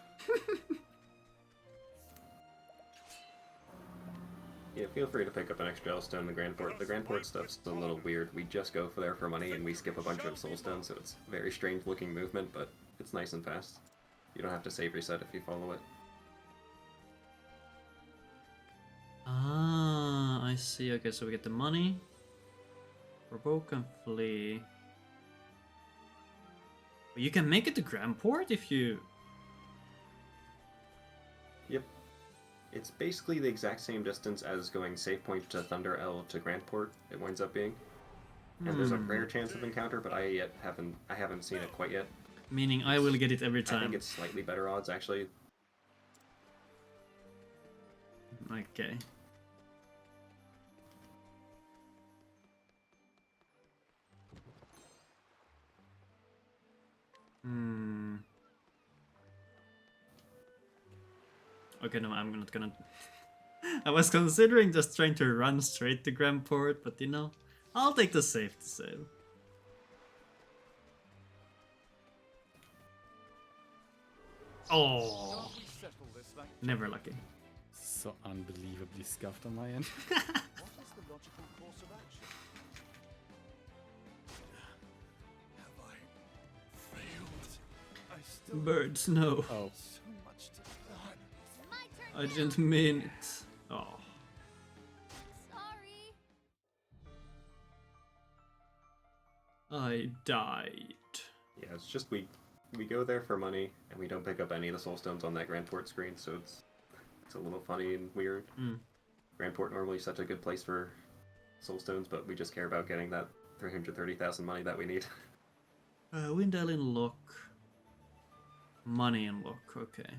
Yeah, feel free to pick up an extra Elstone in the Grand Port. The Grand Port stuff's a little weird. We just go for there for money and we skip a bunch of Soulstones, so it's very strange looking movement, but it's nice and fast. You don't have to save reset if you follow it. Ah, I see. Okay, so we get the money. Provoke and flee. But you can make it to Grand Port if you... Yep. It's basically the exact same distance as going save point to Thunder L to Grand Port, it winds up being. And there's a rare chance of encounter, but I haven't seen it quite yet. Meaning I will get it every time. I think it's slightly better odds, actually. Okay. Okay, no, I'm not gonna... I was considering just trying to run straight to Grand Port, but you know, I'll take the safe to save. Oh, Can't we settle this, thank you? never lucky. So unbelievably scuffed on my end. What is the logical course of action? Have I failed? I still Birds, no. Oh. have so much to learn. It's my turn I now. didn't mean it. Oh. Sorry. I died. Yeah, it's just we go there for money, and we don't pick up any of the Soulstones on that Grand Port screen, so it's a little funny and weird. Grand Port normally such a good place for Soulstones, but we just care about getting that 330,000 money that we need. Windell in lock. Money in lock, okay.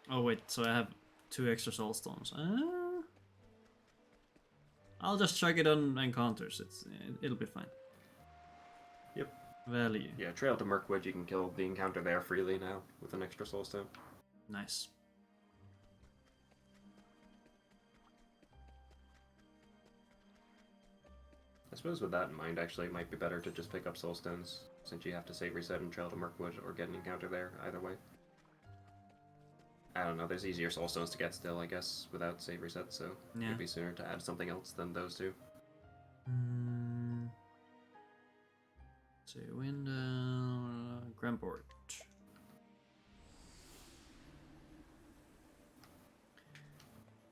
Oh wait, so I have 2 extra soul stones. I'll just chuck it on encounters. It'll be fine. Yep. Value. Yeah, Trail to Mirkwood, you can kill the encounter there freely now with an extra Soulstone. Nice. I suppose with that in mind, actually, it might be better to just pick up Soulstones, since you have to save reset and Trail to Mirkwood or get an encounter there, either way. I don't know, there's easier Soulstones to get still, I guess, without save reset, so Yeah. it'd be sooner to add something else than those two. So Windell, Grandport.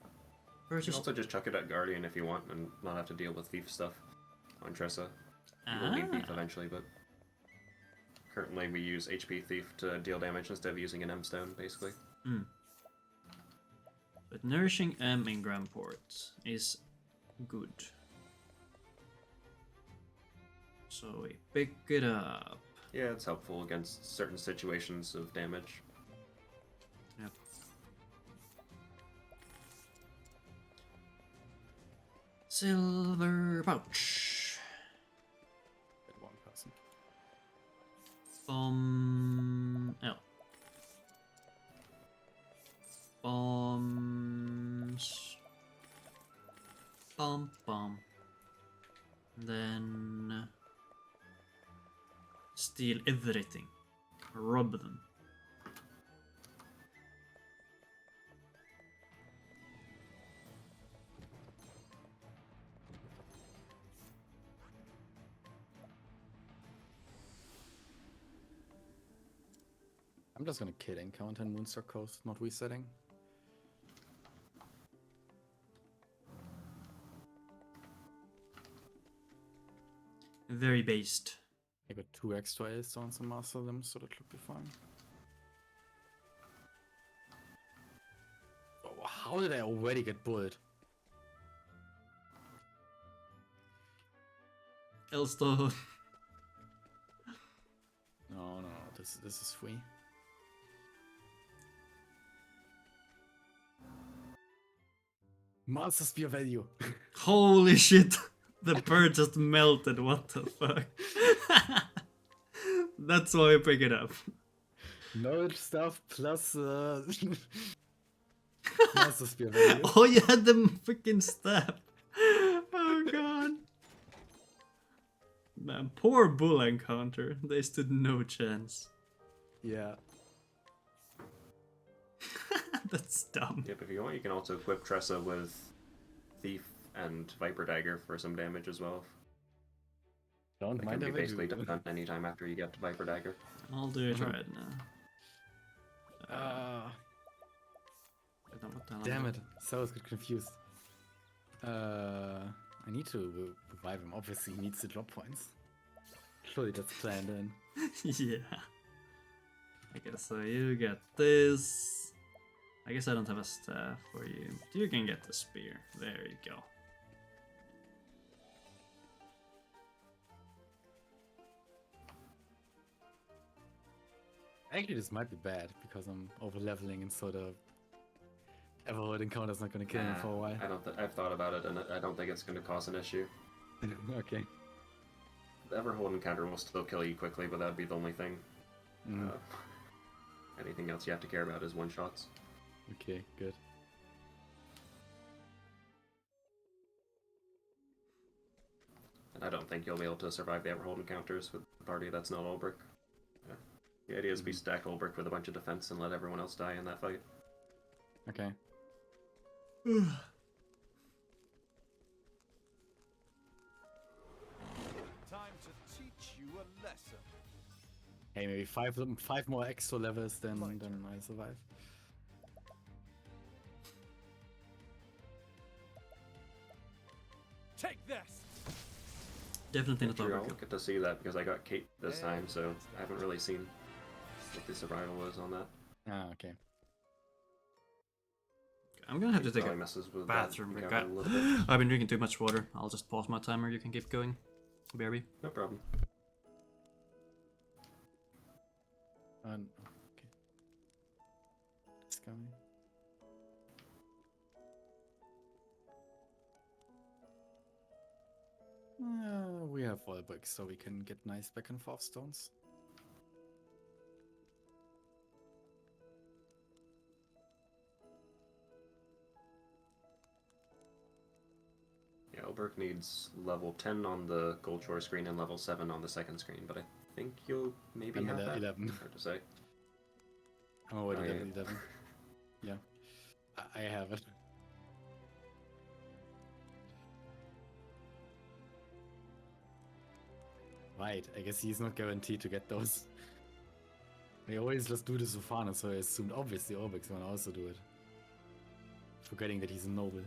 You Versus can also just chuck it at Guardian if you want and not have to deal with thief stuff on Tressa. You will need thief eventually, but currently we use HP thief to deal damage instead of using an M stone, basically. But nourishing M in Grandport is good. So we pick it up. Yeah, it's helpful against certain situations of damage. Yep. Silver pouch. Get one person. L. Bombs. Bomb. Then steal everything. Rob them. I'm just gonna kill encounter in Moonstar Coast, not resetting. Very based. I got 2 extra Ailstones and master them, so that should be fine. Oh, how did I already get bullet? Elstone. No, this is free. Master Spear value. Holy shit. The bird just melted. What the fuck? That's why I pick it up. Knowledge stuff plus Master Spear value. Oh, you had the freaking stab. Oh god. Man, poor bull encounter. They stood no chance. Yeah. That's dumb. Yep, if you want, you can also equip Tressa with Thief and Viper Dagger for some damage as well. Don't That mind can if be I basically do. done anytime after you get to Viper Dagger. I'll do it Mhm. right now. What the hell Damn it. So I was get confused. I need to revive him. Obviously, he needs the drop points. Surely that's planned in. Yeah. I guess so. You get this. I guess I don't have a staff for you. You can get the spear. There you go. Actually, this might be bad because I'm over leveling and so the Everholt encounter's not gonna kill me for a while. I've thought about it, and I don't think it's going to cause an issue. Okay. The Everhold encounter will still kill you quickly, but that'd be the only thing. Mm. Anything else you have to care about is one-shots. Okay, good. And I don't think you'll be able to survive the Everhold encounters with a party that's not Ulbrich. Yeah. The idea is to be stack Ulbrich with a bunch of defense and let everyone else die in that fight. Okay. Time to teach you a lesson. Hey, maybe five more extra levels, then I survive. Take this. Definitely not True, I'll overkill. get to see that because I got Kate this time, so I haven't really seen what the survival was on that. Ah, okay. I'm gonna have to take Probably a messes with bathroom that break. encounter a little bit. I've been drinking too much water. I'll just pause my timer. You can keep going, Barry. No problem. Okay. It's coming. We have wall bricks, so we can get nice back and forth stones. Yeah, Ulbrich needs level 10 on the Gold Shore screen and level 7 on the second screen, but I think you'll maybe I'm have at that. 11. Hard to say. I'm already Oh, yeah. level 11. Yeah. I have it. Right, I guess he's not guaranteed to get those. I always just do this with Fana, so I assumed obviously Ulbrich's gonna also do it. Forgetting that he's a noble.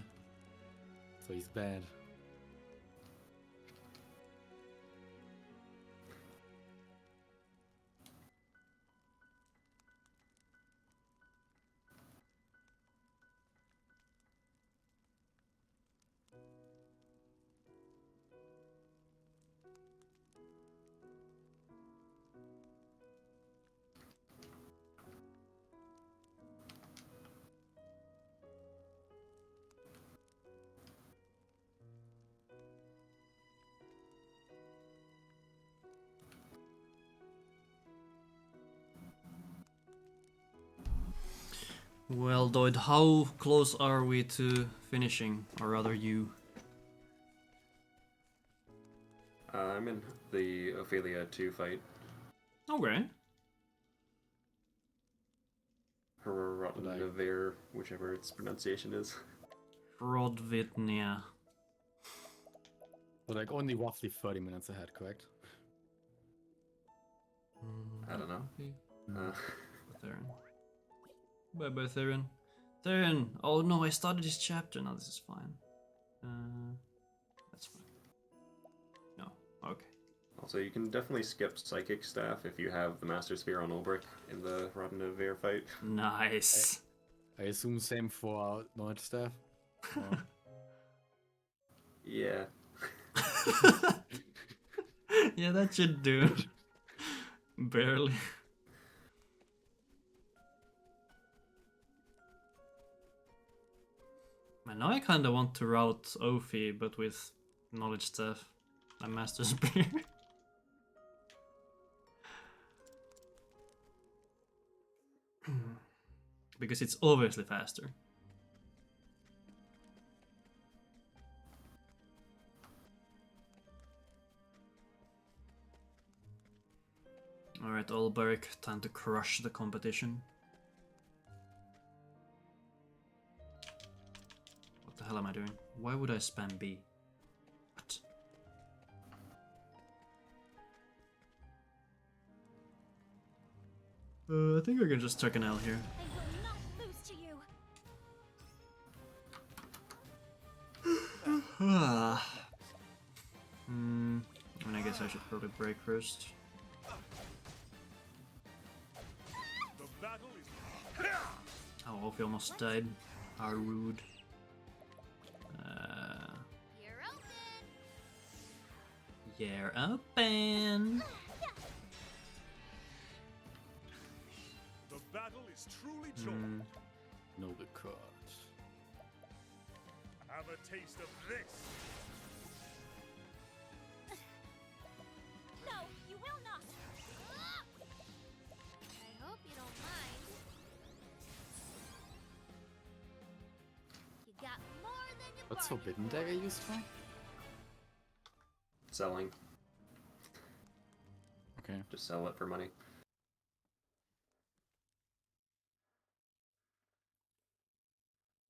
So he's bad. Well, Doid, how close are we to finishing, or rather you? I'm in the Ophelia 2 fight. Okay. Herotnavir, whichever its pronunciation is. Rodvitnia. So like only roughly 30 minutes ahead, correct? I don't know. Theron. Bye bye, Theron. Theron! Oh no, I started this chapter. No, this is fine. That's fine. No, okay. Also, you can definitely skip Psychic Staff if you have the Master Sphere on Ulbrich in the Rodnavir fight. Nice. I assume same for Knowledge Staff? Or- Yeah. Yeah, that should do it. Barely. Man, now I kinda want to route Ophi, but with knowledge staff. My master spear. Because it's obviously faster. Alright, Olberg, time to crush the competition. What the hell am I doing? Why would I spam B? What? I think I can just tuck an L here. They will not lose to you. I mean, I guess I should probably break first. The battle is. Oh, Ophi almost died. How rude. You're open. You're open. The battle is truly joined. No, the card. Have a taste of this. No, you will not. I hope you don't mind. You got more than you What's bargained Forbidden for. Dagger used for? Selling. Okay. Just sell it for money.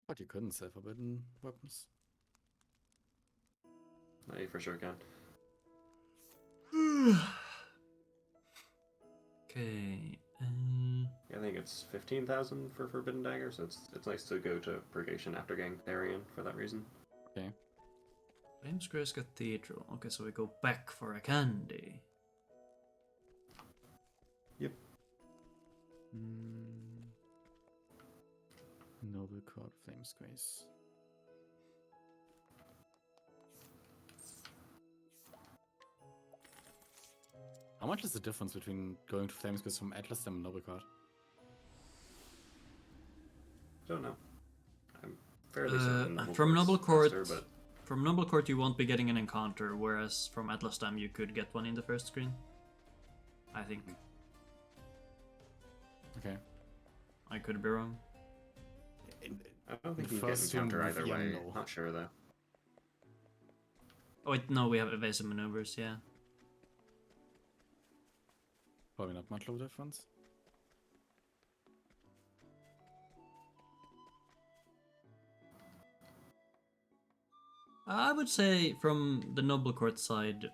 But you couldn't sell forbidden weapons. No, you for sure can. Okay. I think it's 15,000 for Forbidden Dagger, so it's nice to go to Purgation after getting Therian for that reason. Okay. Flamesgrace Cathedral. Okay, so we go back for a candy. Yep. Noble card, Flamesgrace. How much is the difference between going to Flamesgrace from Atlas and Noble card? Don't know. I'm fairly certain. From Noble Court, faster, but from Noble Court you won't be getting an encounter, whereas from Atlas Dam you could get one in the first screen. I think. Okay. I could be wrong. I don't think The you get first encounter one either with way. Yano. Not sure though. Oh wait, no, we have evasive maneuvers, yeah. Probably not much of a difference. I would say from the Noble Court side,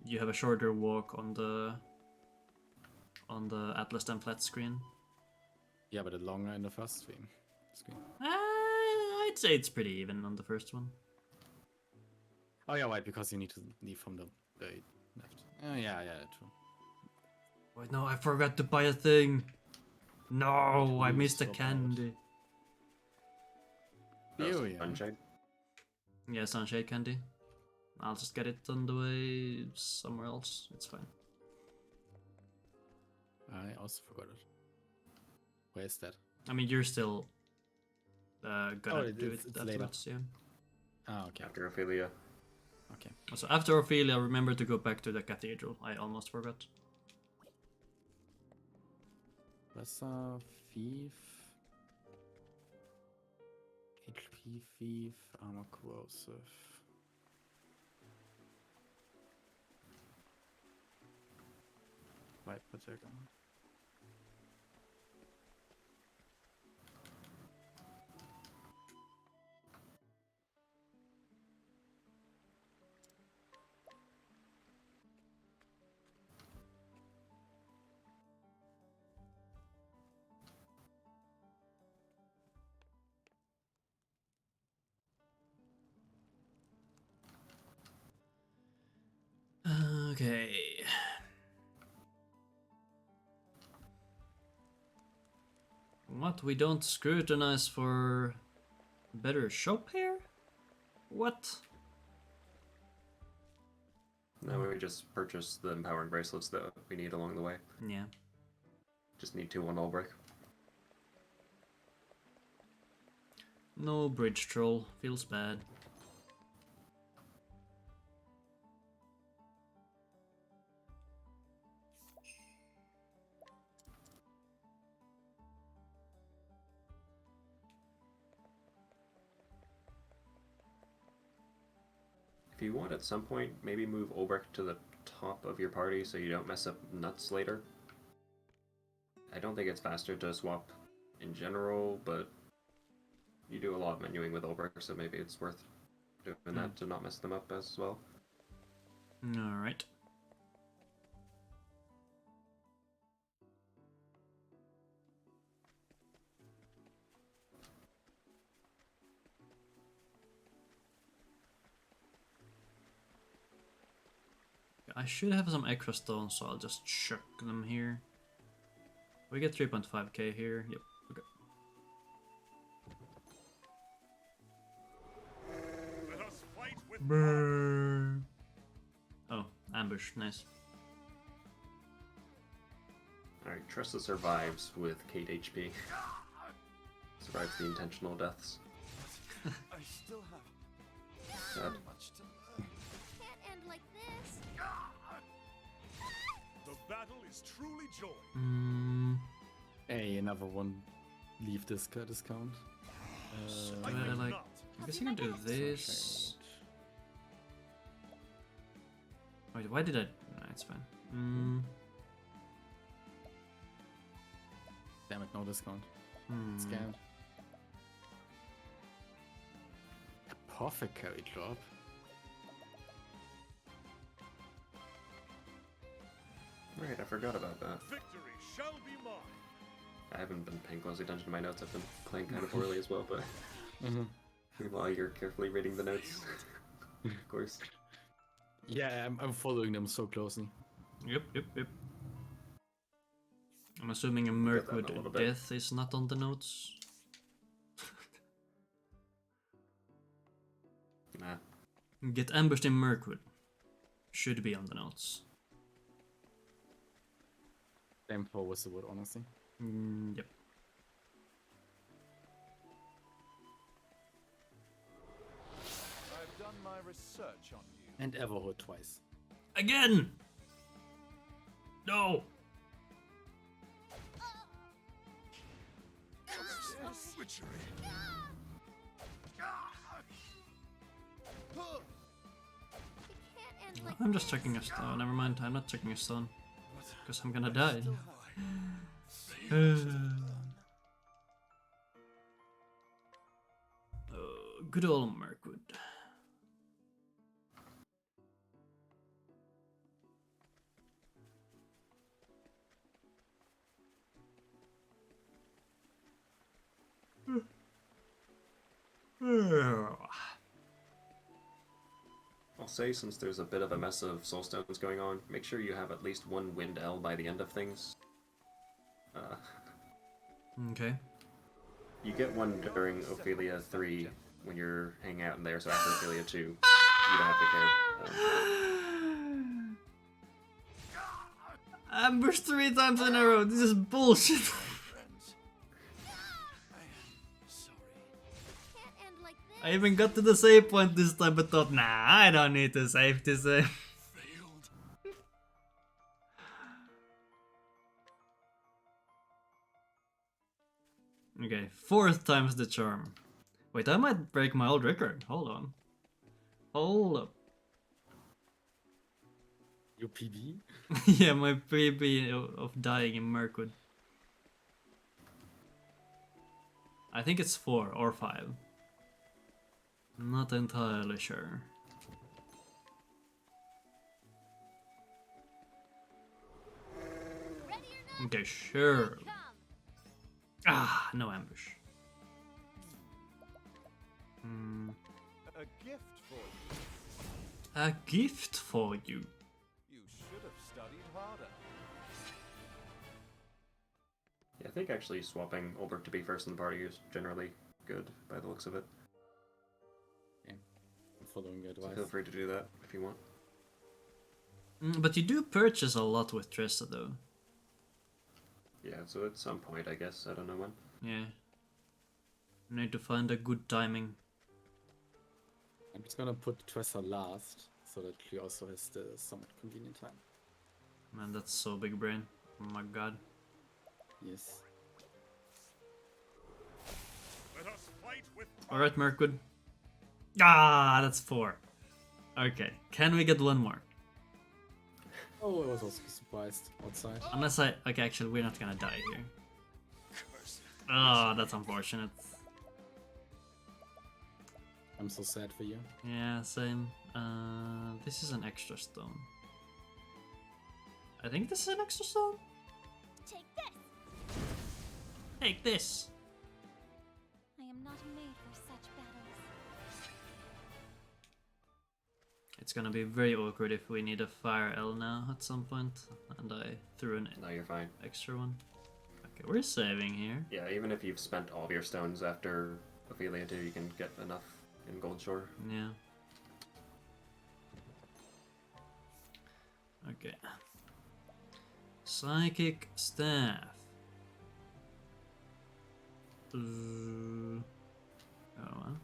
you have a shorter walk on the Atlas Dam flat screen. Yeah, but it's longer in the first screen. I'd say it's pretty even on the first one. Oh yeah, right, because you need to leave from the very left. Yeah, true. Wait, no, I forgot to buy a thing. No, I Lose missed a swap out. candy. That's Ew, yeah. Sunshade. Yeah, Sunshade candy. I'll just get it on the way somewhere else. It's fine. I also forgot it. Where is that? I mean, you're still gonna do it's it later. afterwards, yeah. Ah, okay. After Ophelia. Okay. So after Ophelia, remember to go back to the cathedral. I almost forgot. Lesser Thief. HP Thief, Armor Corrosive. Light Protector. Okay. What? We don't scrutinize for better shop here? What? No, we just purchase the empowering bracelets that we need along the way. Yeah. Just need 2 on all break. No bridge troll. Feels bad. If you want at some point, maybe move Ulbrich to the top of your party so you don't mess up nuts later. I don't think it's faster to swap in general, but you do a lot of menuing with Ulbrich, so maybe it's worth doing that to not mess them up as well. Alright. I should have some extra stones, so I'll just chuck them here. We get 3.5k here. Yep. Okay. Let us fight with Oh, ambush. Nice. Alright, Tressa survives with 8 HP. Survives the intentional deaths. I still have Sad. so much to learn. Can't end like this. the battle is truly joy. Hey, another one. Leave this discount. I I think like. not. I guess I can do this. Wait, why did I? No, it's fine. Damn it, no discount. Hmm. Scammed. Apothecary drop. Right, I forgot about that. Victory shall be mine. I haven't been paying close attention to my notes. I've been playing kind of poorly as well, but while you're carefully reading the notes, of course. Yeah, I'm following them so closely. Yep. I'm assuming a that in a little Mirkwood bit. death is not on the notes. Nah. Get ambushed in Mirkwood. Should be on the notes. Same for Whistlewood, honestly. Yep. I've done my research on you. And Everhood twice. Again! No! Witchery. It can't end like I'm just checking a stone. Never mind, I'm not checking a stone. Because I'm gonna die. Good old Mirkwood. I'll say, since there's a bit of a mess of soulstones going on, make sure you have at least one Wind L by the end of things. Okay. You get one during Ophelia 3 when you're hanging out in there, so after Ophelia 2, you don't have to care. Ambush 3 times in a row. This is bullshit. Friends. I am sorry. can't end like this. I even got to the save point this time, but thought, nah, I don't need to save this. Failed. Okay, 4th time's the charm. Wait, I might break my old record. Hold on. Hold up. Your PB? Yeah, my PB of dying in Mirkwood. I think it's 4 or 5. Not entirely sure. Ready or not, Okay, sure. come. Ah, no ambush. A gift for you. A gift for you. You should have studied harder. Yeah, I think actually swapping Ulbrich to be first in the party is generally good by the looks of it. I'm following your So advice. feel free to do that if you want. But you do purchase a lot with Tressa though. Yeah, so at some point, I guess. I don't know when. Yeah. Need to find a good timing. I'm just gonna put Tressa last, so that she also has the somewhat convenient time. Man, that's so big brain. Oh my god. Yes. Let us fight with Alright, Mirkwood. Ah, that's 4. Okay, can we get one more? Oh, I was also surprised outside. Unless I... Okay, actually, we're not gonna die here. Oh, that's unfortunate. I'm so sad for you. Yeah, same. This is an extra stone. I think this is an extra stone? Take this! Take this! I am not made for such battles. It's gonna be very awkward if we need a fire L now at some point, and I threw an No, you're fine. extra one. Okay, we're saving here. Yeah, even if you've spent all of your stones after Ophelia 2, you can get enough in Gold Shore. Yeah. Okay. Psychic staff. Oh well.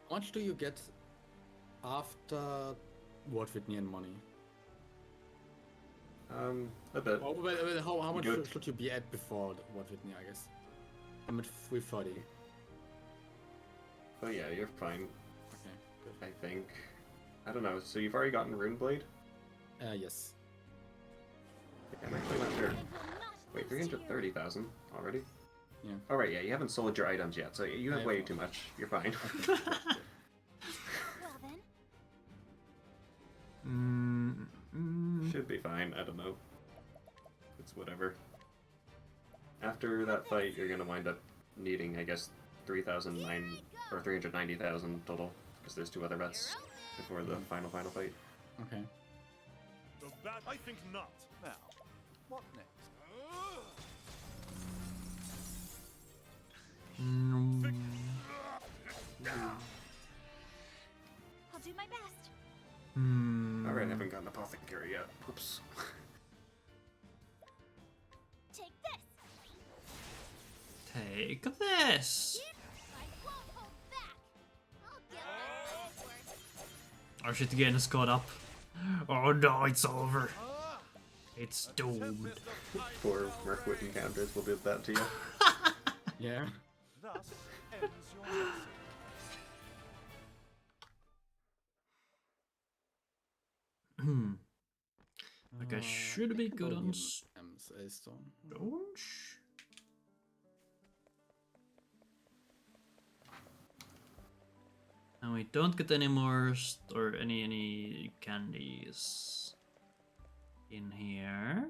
How much do you get after Ward Whitney and money? A bit. Oh, well, how much Good. should you be at before Ward Whitney, I guess? I'm at 340. But yeah, you're fine, Okay, good. I think. I don't know, so you've already gotten Runeblade? Yes. I'm actually not sure. I will not Wait, lose to you. 330,000 already? Yeah. Oh right, yeah, you haven't sold your items yet, so you have I way have too much. You're fine. Well then, Should be fine, I don't know. It's whatever. After that fight, you're gonna wind up needing, I guess, 3,009 or 390,000 total, because there's 2 other bets before the final fight. Okay. The bat, I think not. Now, what next? I'll do my best. Alright, I haven't gotten Apothecary yet. Oops. Take this. Take this! I won't hold back. I'll get my money's worth. Our shit again is caught up. Oh no, it's over. It's doomed. Tempest of time 4 Merkwit encounters will do that to you. Yeah. thus ends your message. Like I should be good on MSA Stone. stones. And we don't get any more or any candies in here.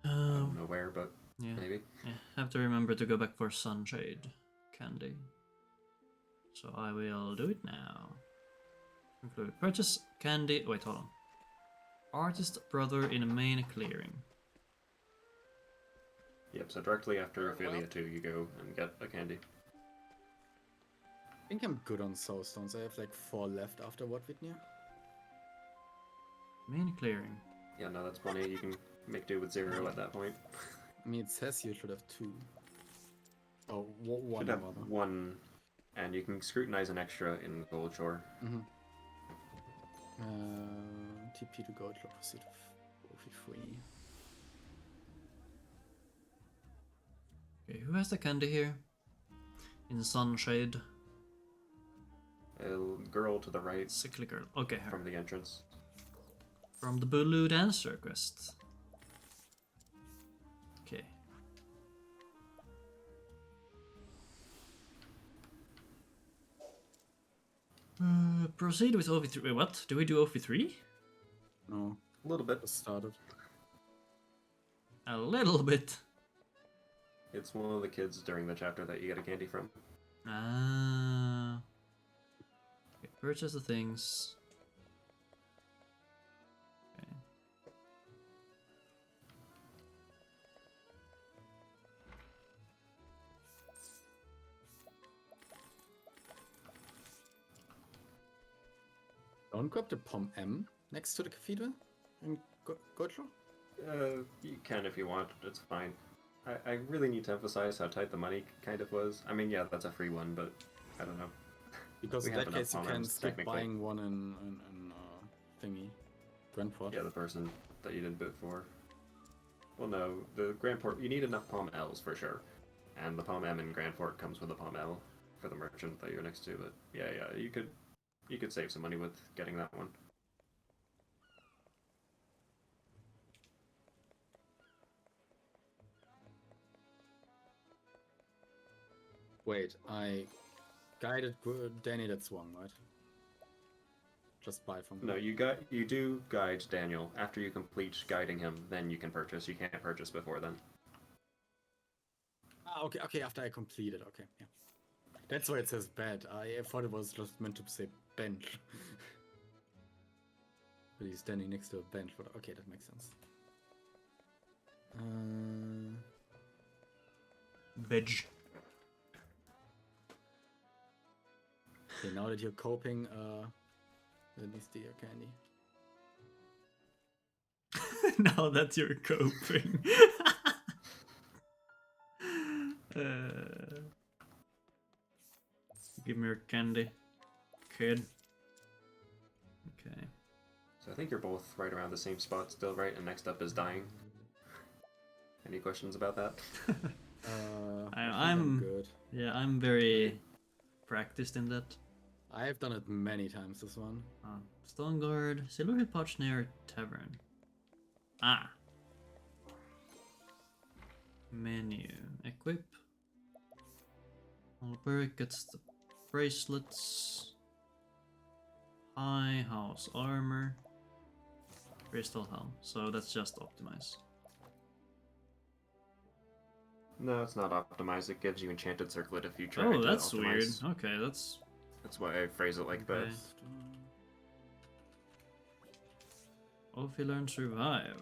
I don't know where, but Yeah. maybe. Yeah, have to remember to go back for Sunshade candy. So I will do it now. Conclude. Purchase candy. Wait, hold on. Artist brother in a main clearing. Yep, so directly after Ophelia 2, you go and get a candy. I think I'm good on Soul Stones. I have like 4 left after Ward Whitney. Main clearing. Yeah, no, that's plenty. You can make do with 0 at that point. I mean, it says you should have 2. Oh, one Should have rather. 1, and you can scrutinize an extra in Gold Shore. TP to Gold, proceed of free. Okay, who has the candy here? In Sunshade. A girl to the right Sickly girl. Okay, her. from the entrance. From the Bulu Dancer quest. Okay. Proceed with OV3. Wait, what? Do we do OV3? No, A little bit. just started. A little bit. It's one of the kids during the chapter that you get a candy from. Ah. Okay, purchase the things. Okay. Don't grab the Pom M next to the cathedral in Goldshore? You can if you want. It's fine. I really need to emphasize how tight the money kind of was. I mean, yeah, that's a free one, but I don't know. Because We in have that enough case you can Pom-Ms, skip technically. buying one in thingy. Brentford. Yeah, the person that you didn't boot for. Well, no, the Grand Port, you need enough Palm L's for sure. And the Palm M in Grand Port comes with a Palm L for the merchant that you're next to, but yeah, you could save some money with getting that one. Wait, I guided Danny, that's one, right? Just buy from him. No, you do guide Daniel. After you complete guiding him, then you can purchase. You can't purchase before then. Ah, okay, after I completed, okay, yeah. That's why it says bed. I thought it was just meant to say bench. But he's standing next to a bench, but okay, that makes sense. Veg. Okay, now that you're coping, let me steal your candy. Now that you're coping. Give me your candy, kid. Okay. So I think you're both right around the same spot still, right? And next up is dying. Any questions about that? I'm good. Yeah, I'm very practiced in that. I've done it many times, this one. Stone Guard, Silver Hill Potch near Tavern. Ah. Menu. Equip. Alberic gets the bracelets. High House Armor. Crystal Helm. So that's just optimize. No, it's not optimized. It gives you Enchanted Circlet if you try to Oh, that's weird. optimize. Okay, that's why I phrase it like that. okay. Ophi learn Survive.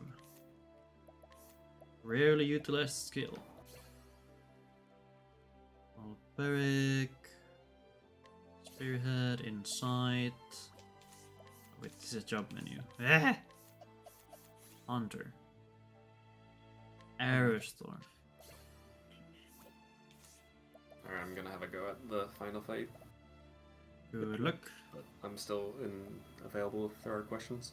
Rarely utilized skill. Alberic. Spearhead, Insight. Wait, this is a job menu. Hunter. Aerostorm. Alright, I'm gonna have a go at the final fight. Good luck. But I'm still available if there are questions.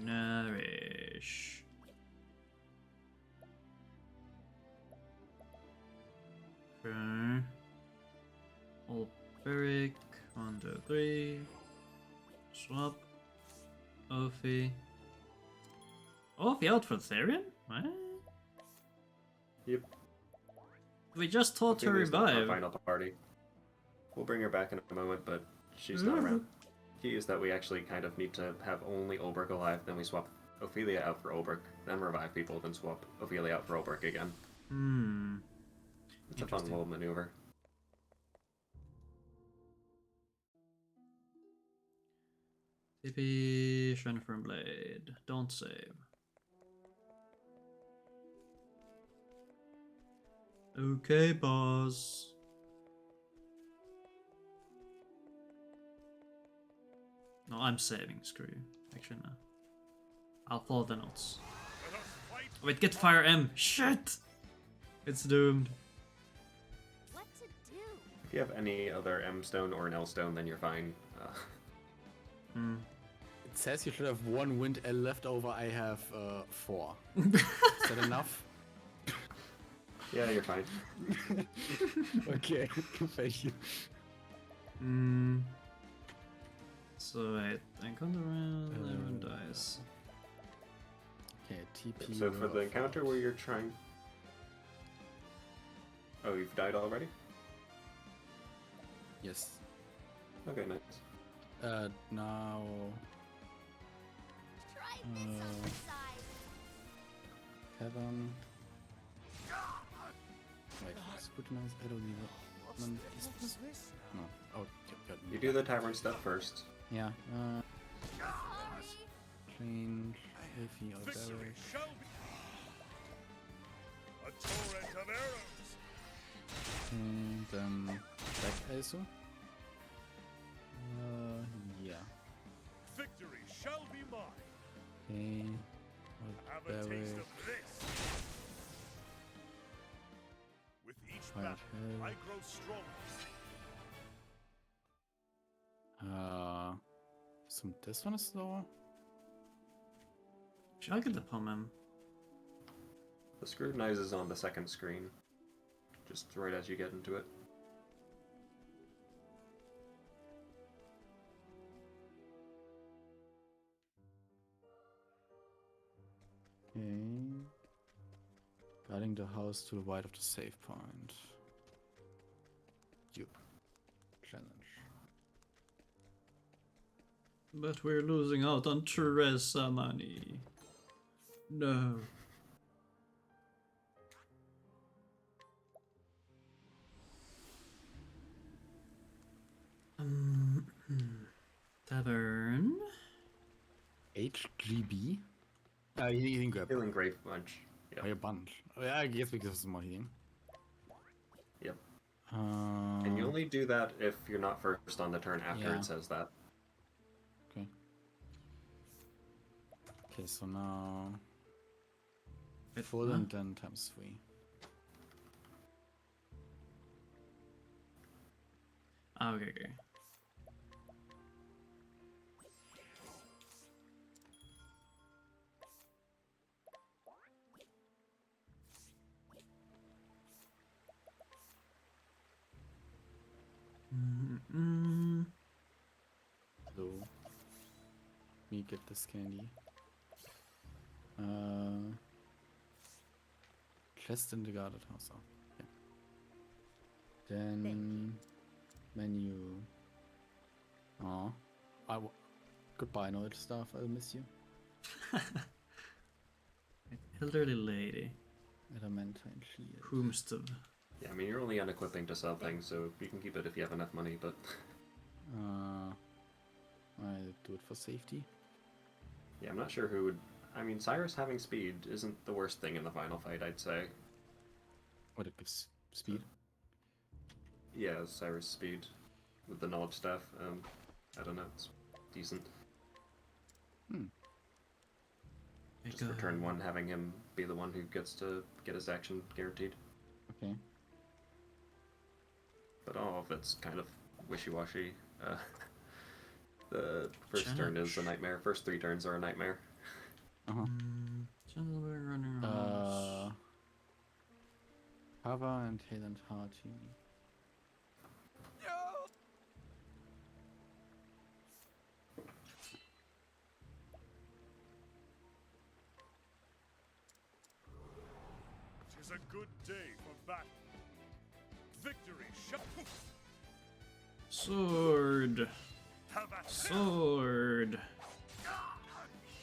Nourish. Okay. Alberic. 1, 2, 3. Swap. Ophi. Ophi out for Therian? What? Yep. We just taught her Ophidia's not our revive. final party. We'll bring her back in a moment, but she's not around. Key is that we actually kind of need to have only Olberg alive, then we swap Ophelia out for Olberg, then revive people, then swap Ophelia out for Olberg again. It's a fun little maneuver. TP, Shenfern Blade. Don't save. Okay, boss. No, I'm saving. Screw you. Actually, no. I'll follow the notes. Wait, get Fire M. Shit! It's doomed. What to do? If you have any other M stone or an L stone, then you're fine. It says you should have 1 wind L left over. I have 4. Is that enough? Yeah, you're fine. Okay, thank you. So wait, encounter round, everyone dies. Okay, TP. So for the encounter where you're trying... Oh, you've died already? Yes. Okay, nice. Now... Try this on the side. Heaven. Wait, scrutinize, I don't need it. No. Oh, good. You do the tavern stuff first. Yeah. Sorry. Change. Iffy or Victory Derek. shall be a torrent of arrows. And back also. Yeah. Victory shall be mine. Okay. Have a Derek. taste of this. With each Right, battle, I grow stronger. Some this one is slower. Should I get the pommel? The scrutinize is on the second screen, just right as you get into it. Okay. Guarding the house to the right of the save point. You. Challenge. But we're losing out on Teresa money. No. Tavern. HGB? Healing grab. Healing Grave Bunch. Yep. Oh, a bunch. Oh, yeah, I guess because it's more healing. Yep. And you only do that if you're not first on the turn after Yeah. it says that. Okay. Okay, so now... Full and then times 3. Okay, okay. So... Me get this candy. Chest in the guarded house. Oh, okay. Then... Menu... Oh. Goodbye, knowledge staff. I'll miss you. Elderly lady. Adamantine shield. Whomstove. Yeah, I mean, you're only unequipping to sell things, so you can keep it if you have enough money, but... I'll do it for safety. Yeah, I'm not sure who would... I mean, Cyrus having speed isn't the worst thing in the final fight, I'd say. What, it gives speed? Yeah, Cyrus speed with the knowledge staff. I don't know, it's decent. Just for turn 1, having him be the one who gets to get his action guaranteed. Okay. But all of it's kind of wishy-washy. The first turn is a nightmare. First 3 turns are a nightmare. Uh-huh. Gentleman running around. Hava and Hale Hearty. Tis a good day for battle. Victory shall Sword. have a Sword.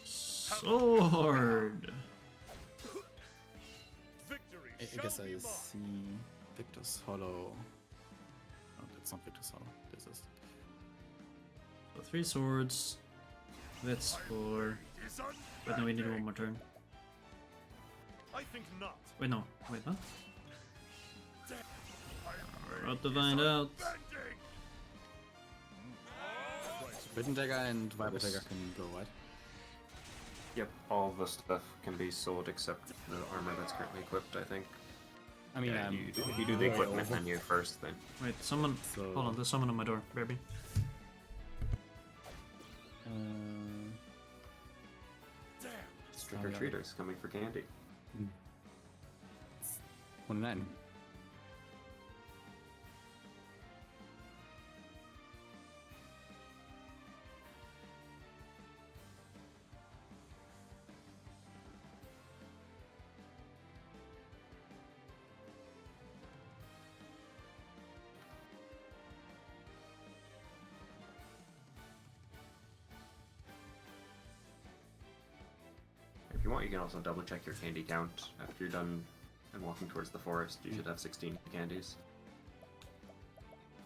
Sword. victory I shall guess be I mine. see Victor's Hollow. Oh, that's not Victor's Hollow. This is. So 3 swords. That's 4. Is But no, we need unbending. one more turn. I think not. Wait, no. Wait, what? I About to find out. bending. Bitten Dagger and Viper Dagger can go, right? Yep, all the stuff can be sold except the armor that's currently equipped, I think. I mean, Yeah, if you do the equipment menu first, then... Wait, someone. So- Hold on, there's someone on my door, baby. Trick or treaters coming for candy. 1-9. If you want, you can also double check your candy count after you're done and walking towards the forest. You should have 16 candies.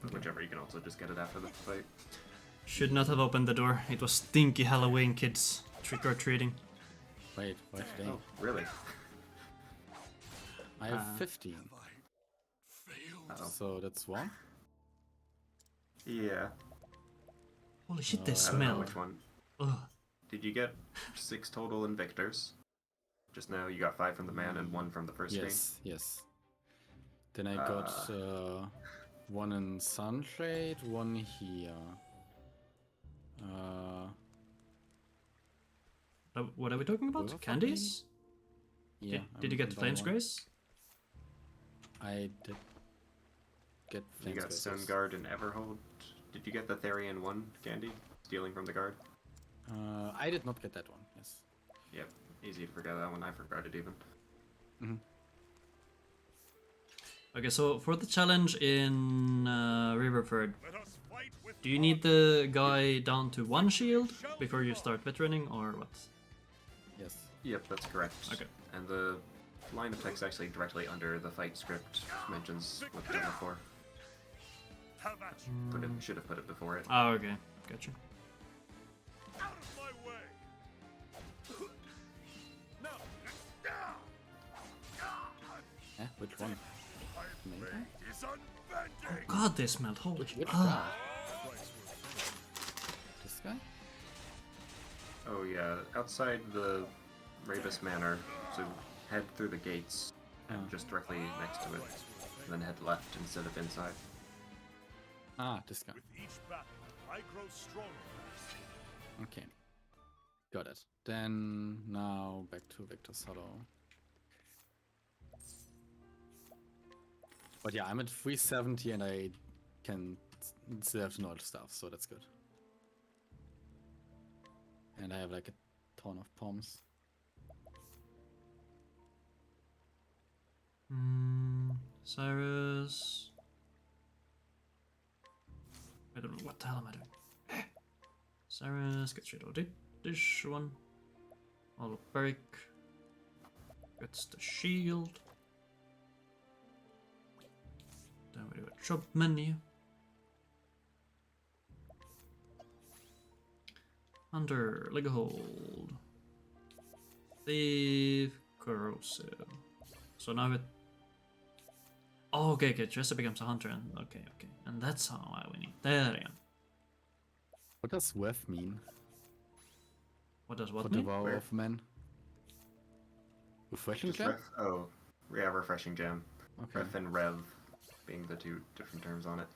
But whichever, you can also just get it after the fight. Should not have opened the door. It was stinky Halloween kids trick or treating. Wait, why today? Oh, really? I have 15. Uh-oh. So that's 1. Yeah. Holy shit, they I don't know smell. which one. Ugh. Did you get 6 total in Victors? Just now you got 5 from the man and 1 from the first game? Yes. Then I got 1 in Sunshade, 1 here. What are we talking about? Both of Candies? Yeah. Did you get Flames Grace? I did get You Flames got Grace. Stone Guard and Everhold. Did you get the Therian 1, Candy? Stealing from the guard? I did not get that one, yes. Yep, easy to forget that one. I forgot it even. Okay, so for the challenge in Riverford, Let us fight with do you need the guy down to 1 shield before you start veteraning, or what? Yes. Yep, that's correct. Okay. And the line of text actually directly under the fight script mentions what to do before. Have at you. Should have put it before it. Oh, okay. Gotcha. Out of my way. No. Eh, which one? Main guy? Is unbending. God, they smelled. Holy Which shit. guy? This guy? Oh yeah, outside the Rabus Manor, so head through the gates, and just directly next to it, and then head left instead of inside. Ah, this guy. With each battle, I grow stronger. Okay. Got it. Then now back to Victor's Hollow. But yeah, I'm at 370 and I can still have to know stuff, so that's good. And I have like a ton of palms. Cyrus. I don't know what the hell am I doing. Cyrus gets rid of this one. All of Beric gets the shield. Then we do a job menu. Under leg hold. Thief, corrosive. So now it. Oh, okay, Jester becomes a hunter, and okay, and that's how we need Therian. What does Wef mean? What does For what mean? Devour Where? of Men? Refreshing Just Gem? oh, yeah, refreshing gem. Okay. Ref and rev being the two different terms on it.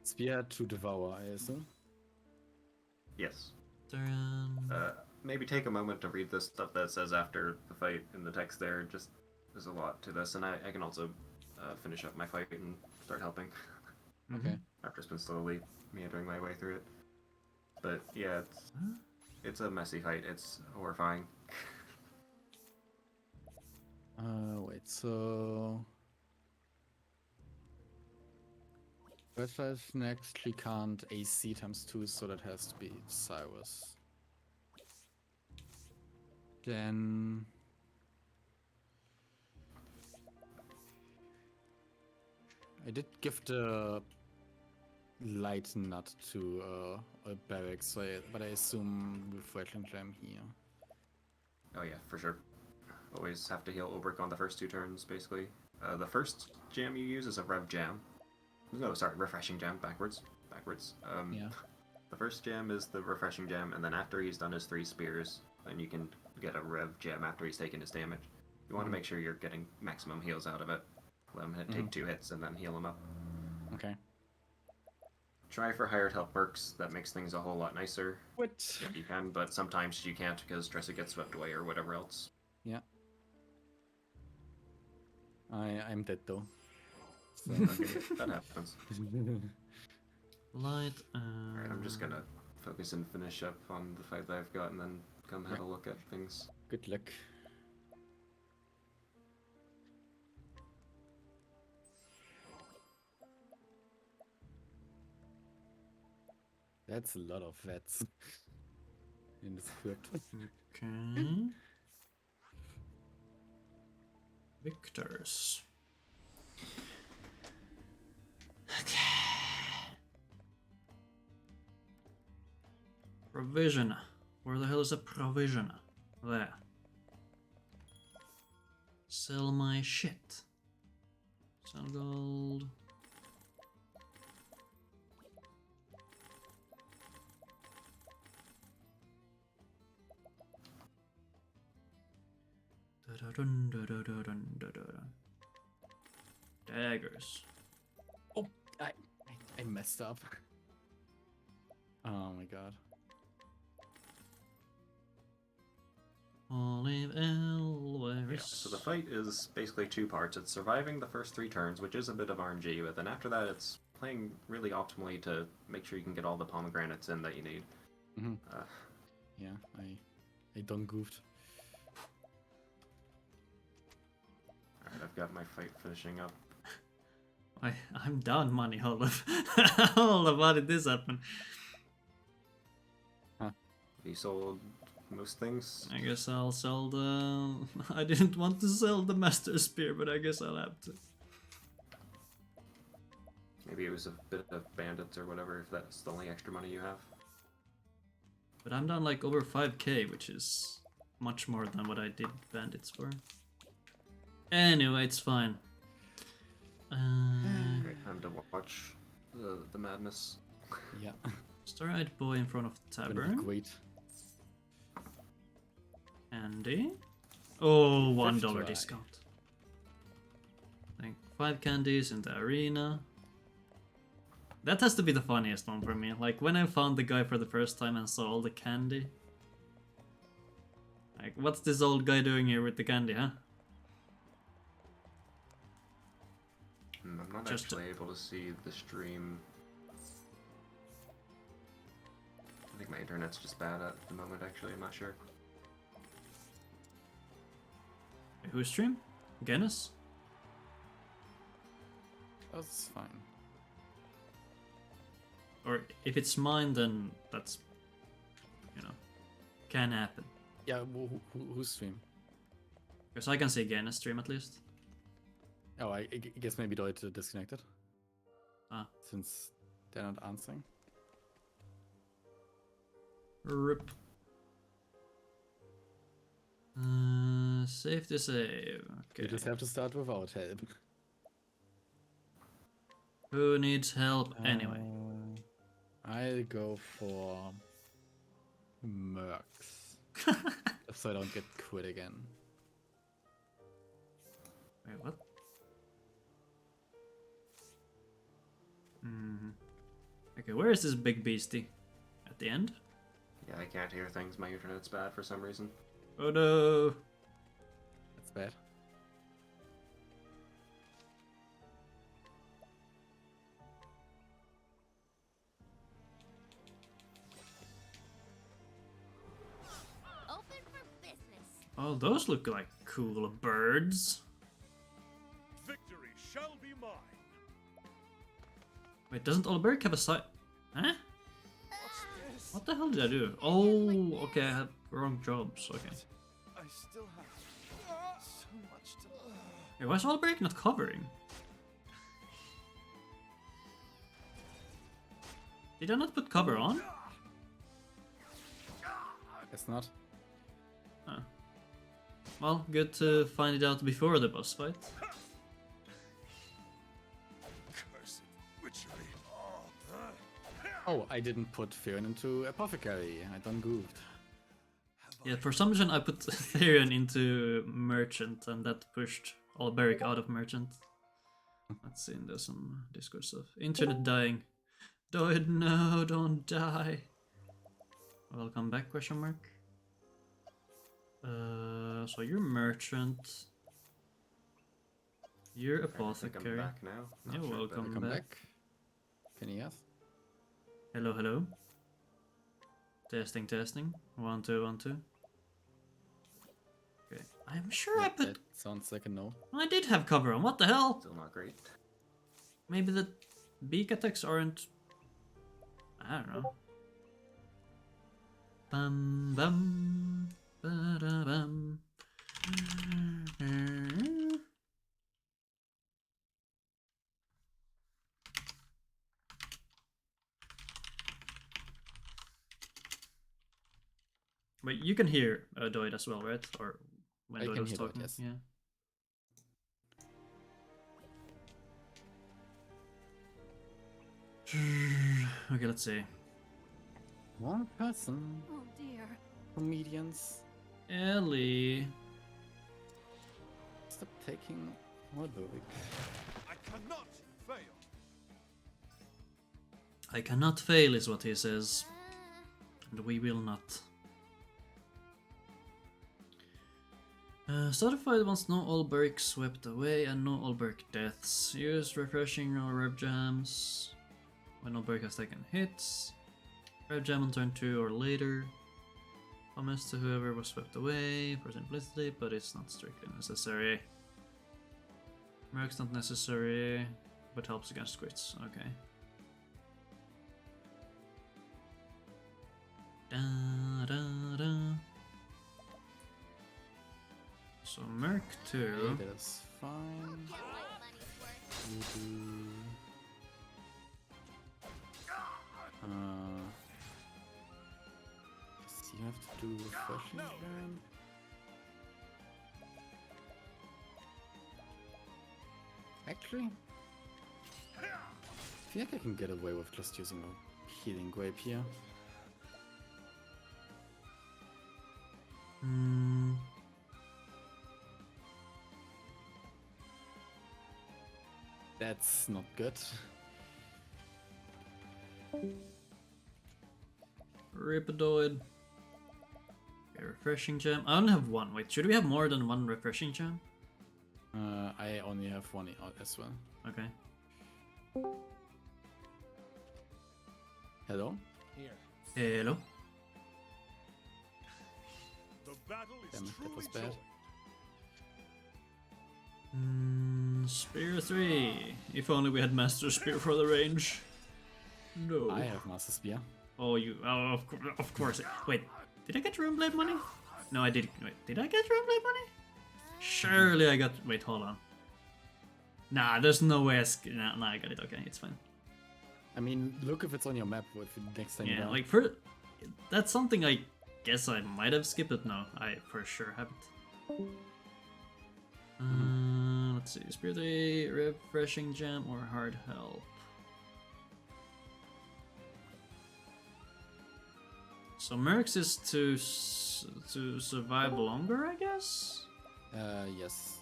Spear to Devour, I assume? Yes. Therian. Maybe take a moment to read the stuff that says after the fight in the text there. Just there's a lot to this, and I can also finish up my fight and start helping. Okay. I've just been slowly meandering my way through it. But yeah, it's a messy fight. It's horrifying. Wait, so... Bertha next, she can't AC times 2, so that has to be Cyrus. Then... I did give the light nut to a barrack, so but I assume Refreshing Gem here. Oh yeah, for sure. Always have to heal Ulbrich on the first 2 turns, basically. The first gem you use is a Rev Jam. No, sorry, Refreshing Jam, backwards. Yeah. The first gem is the Refreshing Gem, and then after he's done his 3 spears, then you can get a Rev Gem after he's taken his damage. You want to make sure you're getting maximum heals out of it. Let him take 2 hits and then heal him up. Okay. Try for hired help perks, that makes things a whole lot nicer. What? If you can, but sometimes you can't because Dresser gets swept away or whatever else. Yeah. I'm dead though. So. Okay, that happens. Light. Alright, I'm just gonna focus and finish up on the fight that I've got and then come have a look at things. Good luck. That's a lot of vets in the script. Okay. Victors. Okay. Provision. Where the hell is a provision? There. Sell my shit. Sell gold. Daggers. Oh, I messed up. Oh my god. Olive ale course. So the fight is basically 2 parts. It's surviving the first 3 turns, which is a bit of RNG, but then after that it's playing really optimally to make sure you can get all the pomegranates in that you need. Mm-hmm. Yeah, I done goofed. Alright, I've got my fight finishing up. I'm down money, hold up. Hold up, how did this happen? You sold most things? I guess I'll sell the... I didn't want to sell the Master Spear, but I guess I'll have to. Maybe it was a bit of bandits or whatever, if that's the only extra money you have. But I'm down like over 5k, which is much more than what I did bandits for. Anyway, it's fine. Great time to watch the madness. Yeah. Star-eyed boy in front of the Gonna be tavern. great. Candy. Oh, $1 try. discount. Like 5 candies in the arena. That has to be the funniest one for me. Like when I found the guy for the first time and saw all the candy. Like, what's this old guy doing here with the candy, huh? I'm not Just actually able to see the stream. I think my internet's just bad at the moment, actually, I'm not sure. Whose stream? Guinness? That's fine. Or if it's mine, then that's, you know, can happen. Yeah, whose stream? Because I can see Guinness stream at least. Oh, I guess maybe Doid disconnected. Ah. Since they're not answering. RIP. Safe to save. You Okay. just have to start without help. Who needs help anyway? I'll go for Mercs. So I don't get quit again. Wait, what? Okay, where is this big beastie? At the end? Yeah, I can't hear things, my internet's bad for some reason. Oh no! That's bad. Open for business. Oh, those look like cool birds. Victory shall be mine. Wait, doesn't Olberg have a side? Huh? What's this? What the hell did I do? Oh, okay, I had wrong jobs. Okay. I still have so much to learn. Hey, why is Olberg not covering? Did I not put cover on? Guess not. Huh. Well, good to find it out before the boss fight. Cursed witchery. Oh, I didn't put Fearon into Apothecary. I done goofed. Yeah, for some reason I put Therion into Merchant and that pushed Olberic out of Merchant. Let's see, there's some Discord stuff. Internet dying. Doid, no, don't die. Welcome back, question mark. So you're Merchant. You're I think I'm Apothecary. back now. Not You're sure, welcome. but- Come back. back. Can you yes? Hello, hello. Testing, testing. 1, 2, 1, 2. Okay, I'm sure I put. That sounds like a no. I did have cover on. What the hell? Still not great. Maybe the beak attacks aren't. I don't know. Bum bum ba da bum. Wait, you can hear Doid as well, right? Or when I Doid can was hear Doid, talking? yes. Yeah. Okay, let's see. One person. Oh dear. Comedians. Ellie. Stop taking Olberg. I cannot fail. I cannot fail, is what he says. And we will not. Start a fight once no Olberg swept away and no Olberg deaths. Use refreshing or rev jams when Olberg has taken hits. Rev jam on turn 2 or later. Promise to whoever was swept away for simplicity, but it's not strictly necessary. Merc's not necessary, but helps against crits. Okay. Da, da, da. So Merc 2. That is fine. Get my money's worth. Does he have to do refreshing jam? Actually, I feel like I can get away with just using a healing grape here. That's not good. Rip a Doid. Okay, refreshing gem. I only have one. Wait, should we have more than one refreshing gem? I only have one as well. Okay. Hello? Hello. The battle is Damn it, that truly was bad. joined. Spear 3. If only we had Master Spear for the range. No. I have Master Spear. Oh, you. Oh, of course. Wait, did I get Runeblade money? No, I did. Wait, did I get Runeblade money? Surely I got. Wait, hold on. Nah, there's no way Nah, I got it. Okay, it's fine. I mean, look if it's on your map with next time you Yeah, die. like that's something I guess I might have skipped it. No, I for sure haven't. Let's see. Spear 3, refreshing gem, or hard help. So Mercs is to survive longer, I guess. Yes.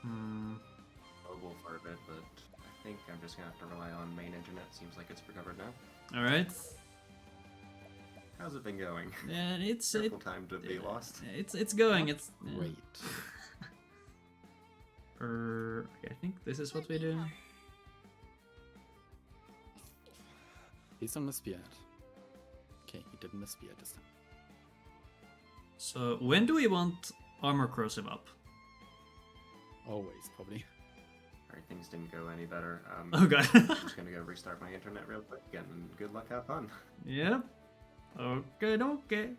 I'll go for a bit, but I think I'm just gonna have to rely on main internet. Seems like it's recovered now. All right. How's it been going? Yeah, it's Careful time to be lost. It's going. It's yeah. Great. Okay, I think this is what we do. He's on the spear. Okay, he didn't miss spear this time. So when do we want armor corrosive up? Always, probably. Alright, things didn't go any better. Oh god. I'm just gonna go restart my internet real quick again, and good luck, have fun. Yep. Okay, okay.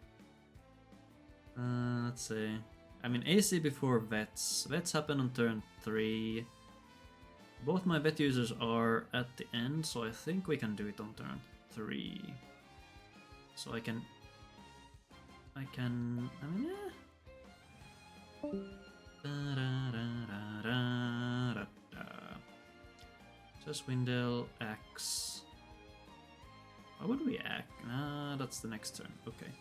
Let's see. I mean, AC before vets. Vets happen on turn 3. Both my vet users are at the end, so I think we can do it on turn 3. So I mean, Just Windell, Axe. How would we act? That's the next turn. Okay.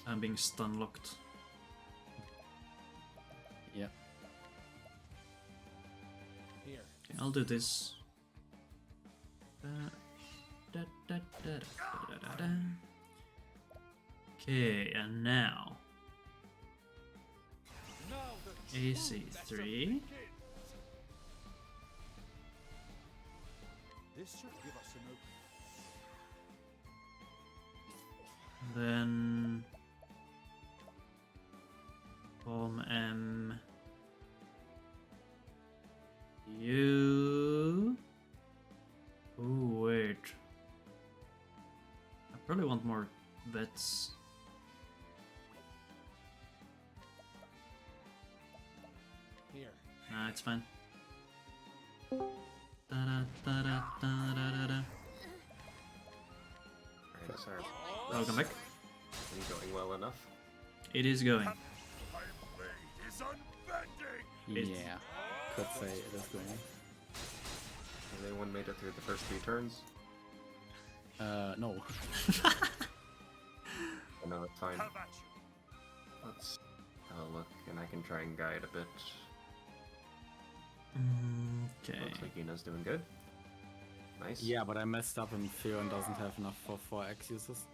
I'm being stun locked. Yeah. Okay, I'll do this. Okay, and now AC3. This should give us an opening. Then M. You. Ooh, wait. I probably want more vets. Here. Nah, it's fine. Da-da, da-da, da-da-da-da. Alright, sorry. Welcome back. Isn't going well enough? It is going. My blade is unbending. It's- Yeah. Could say it is going. Has anyone made it through the first 3 turns? No. Oh, no, it's fine. Have at you. Let's have a look, and I can try and guide a bit. Okay. Looks like Ina's doing good. Nice. Yeah, but I messed up and Theon doesn't have enough for 4x uses.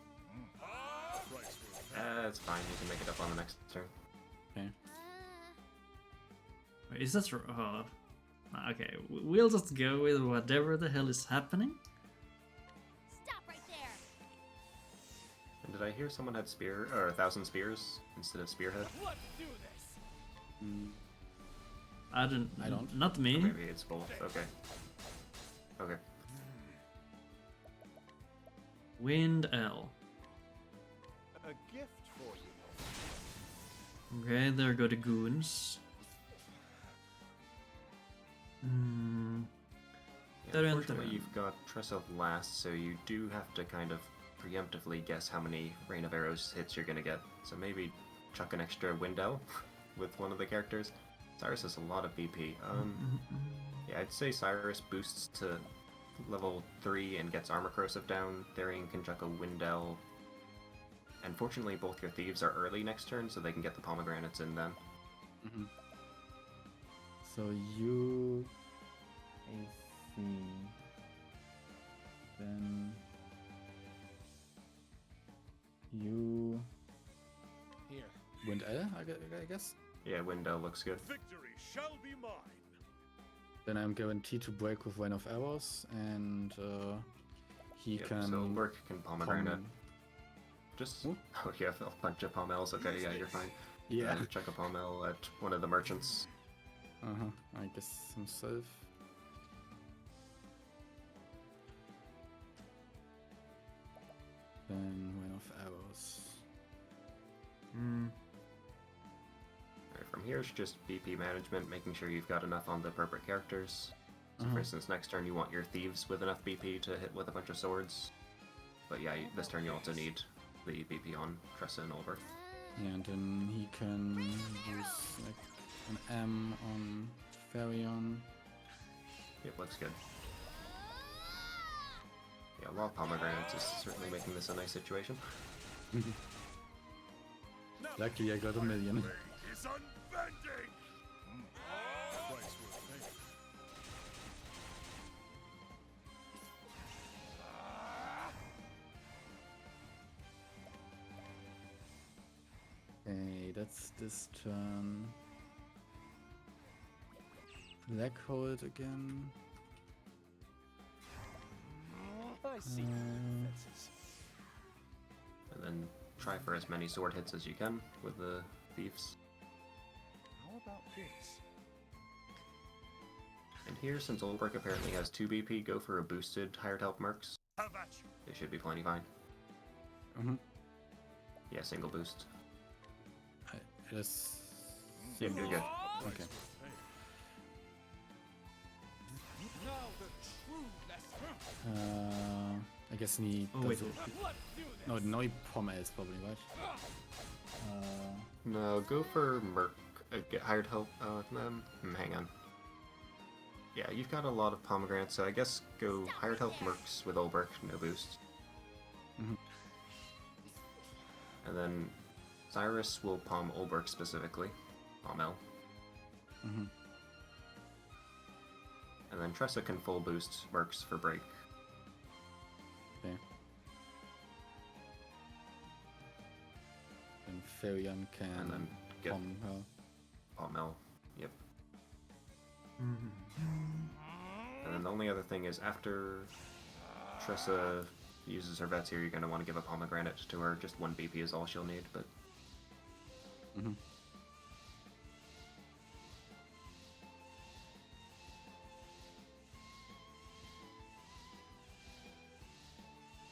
It's fine. You can make it up on the next turn. Okay. Wait, is that okay, we'll just go with whatever the hell is happening. Stop right there. And did I hear someone had spear or 1,000 spears instead of spearhead? Mm, I don't. Not Or me. maybe it's both. Okay. Okay. Wind L. A gift for you. Okay, there go the goons. Hmm. Yeah, unfortunately, you've got Tressa last, so you do have to kind of preemptively guess how many Rain of Arrows hits you're gonna get. So maybe chuck an extra Windell with one of the characters. Cyrus has a lot of BP. Yeah, I'd say Cyrus boosts to level 3 and gets Armor Corrosive down. Therian can chuck a Windell. And fortunately, both your thieves are early next turn, so they can get the pomegranates in then. mm-hmm. So you... AC. Then you Here. Wind L, I guess? Yeah, Windell looks good. Victory shall be mine. Then I'm guaranteed to break with Rain of Arrows, and he Yep, can... so Ulbrich can pomegranate. pom- Just... Ooh. Oh, you have a bunch of pommels. Okay, yeah, you're fine. Yeah. And chuck a pommel at one of the merchants. Uh-huh, I guess himself. Then Rain of Arrows. Hmm. Alright, from here it's just BP management, making sure you've got enough on the appropriate characters. So for Uh-huh. instance, next turn you want your thieves with enough BP to hit with a bunch of swords. But yeah, this turn you also need the BP on Tressa and Ulbrich. Yeah, and then he can use like an M on Farion. Yep, looks good. Yeah, a lot of pomegranates is certainly making this a nice situation. Luckily I got a million. Blade is unbending. Price worth paying. Okay, that's this turn. Black Hold again. I see Uh, fences. And then try for as many sword hits as you can with the thieves. How about this? And here, since Ulbrich apparently has 2 BP, go for a boosted hired help mercs. Have at you. They should be plenty fine. Yeah, single boost. Yes. Yep, you're good. Okay. I guess he Oh, wait. does it. No, he pommels probably, right? No, go for merc. Get hired help. Hang on. Yeah, you've got a lot of pomegranates, so I guess go hired help mercs with Ulbrich, no boost. Mhm. And then Cyrus will palm Ulbrich specifically. Pommel. Mhm. And then Tressa can full boost mercs for break. Okay. And Farion can And then get pom her. Pommel. Yep. And then the only other thing is after Tressa uses her vets here, you're going to want to give a pomegranate to her. Just 1 BP is all she'll need, but... Mhm.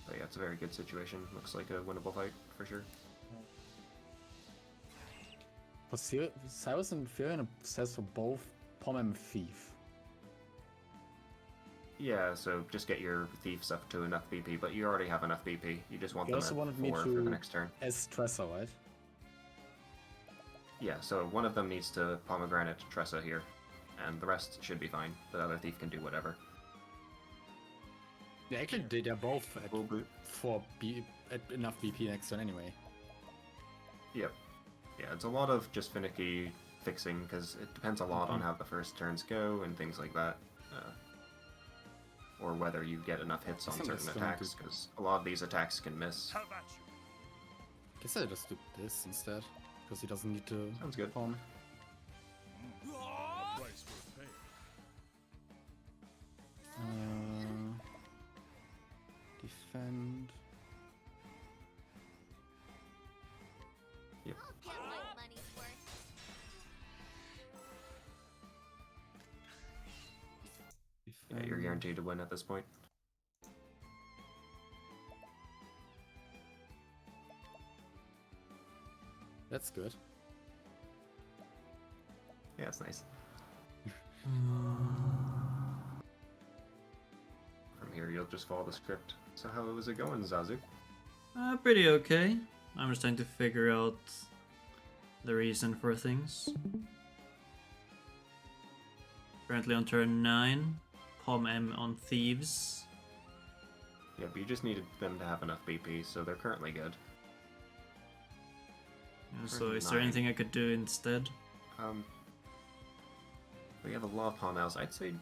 But yeah, it's a very good situation. Looks like a winnable fight, for sure. For Cyrus and Farion says for both Pom and Thief. Yeah, so just get your thieves up to enough BP, but you already have enough BP. You just want You them also at wanted me 4 for to- the next turn. As Tressa, right? Yeah, so one of them needs to pomegranate Tressa here, and the rest should be fine. The other thief can do whatever. Yeah, actually they're both at Full boot. at enough BP next turn anyway. Yep. Yeah, it's a lot of just finicky fixing, because it depends a lot on how the first turns go and things like that. or whether you get enough hits on I'm certain just gonna attacks, because a lot of these attacks can miss. Have at you. Guess I just do this instead, because he doesn't need to Sounds good. farm. A price worth paying. Defend. Yep. I'll get my money's worth. Yeah, you're guaranteed to win at this point. That's good. Yeah, it's nice. From here, you'll just follow the script. So how was it going, Zazu? Pretty okay. I'm just trying to figure out the reason for things. Currently on turn 9. Pom M on Thieves. Yeah, but you just needed them to have enough BP, so they're currently good. So is there anything I could do instead? We have a lot of Palmels. I'd say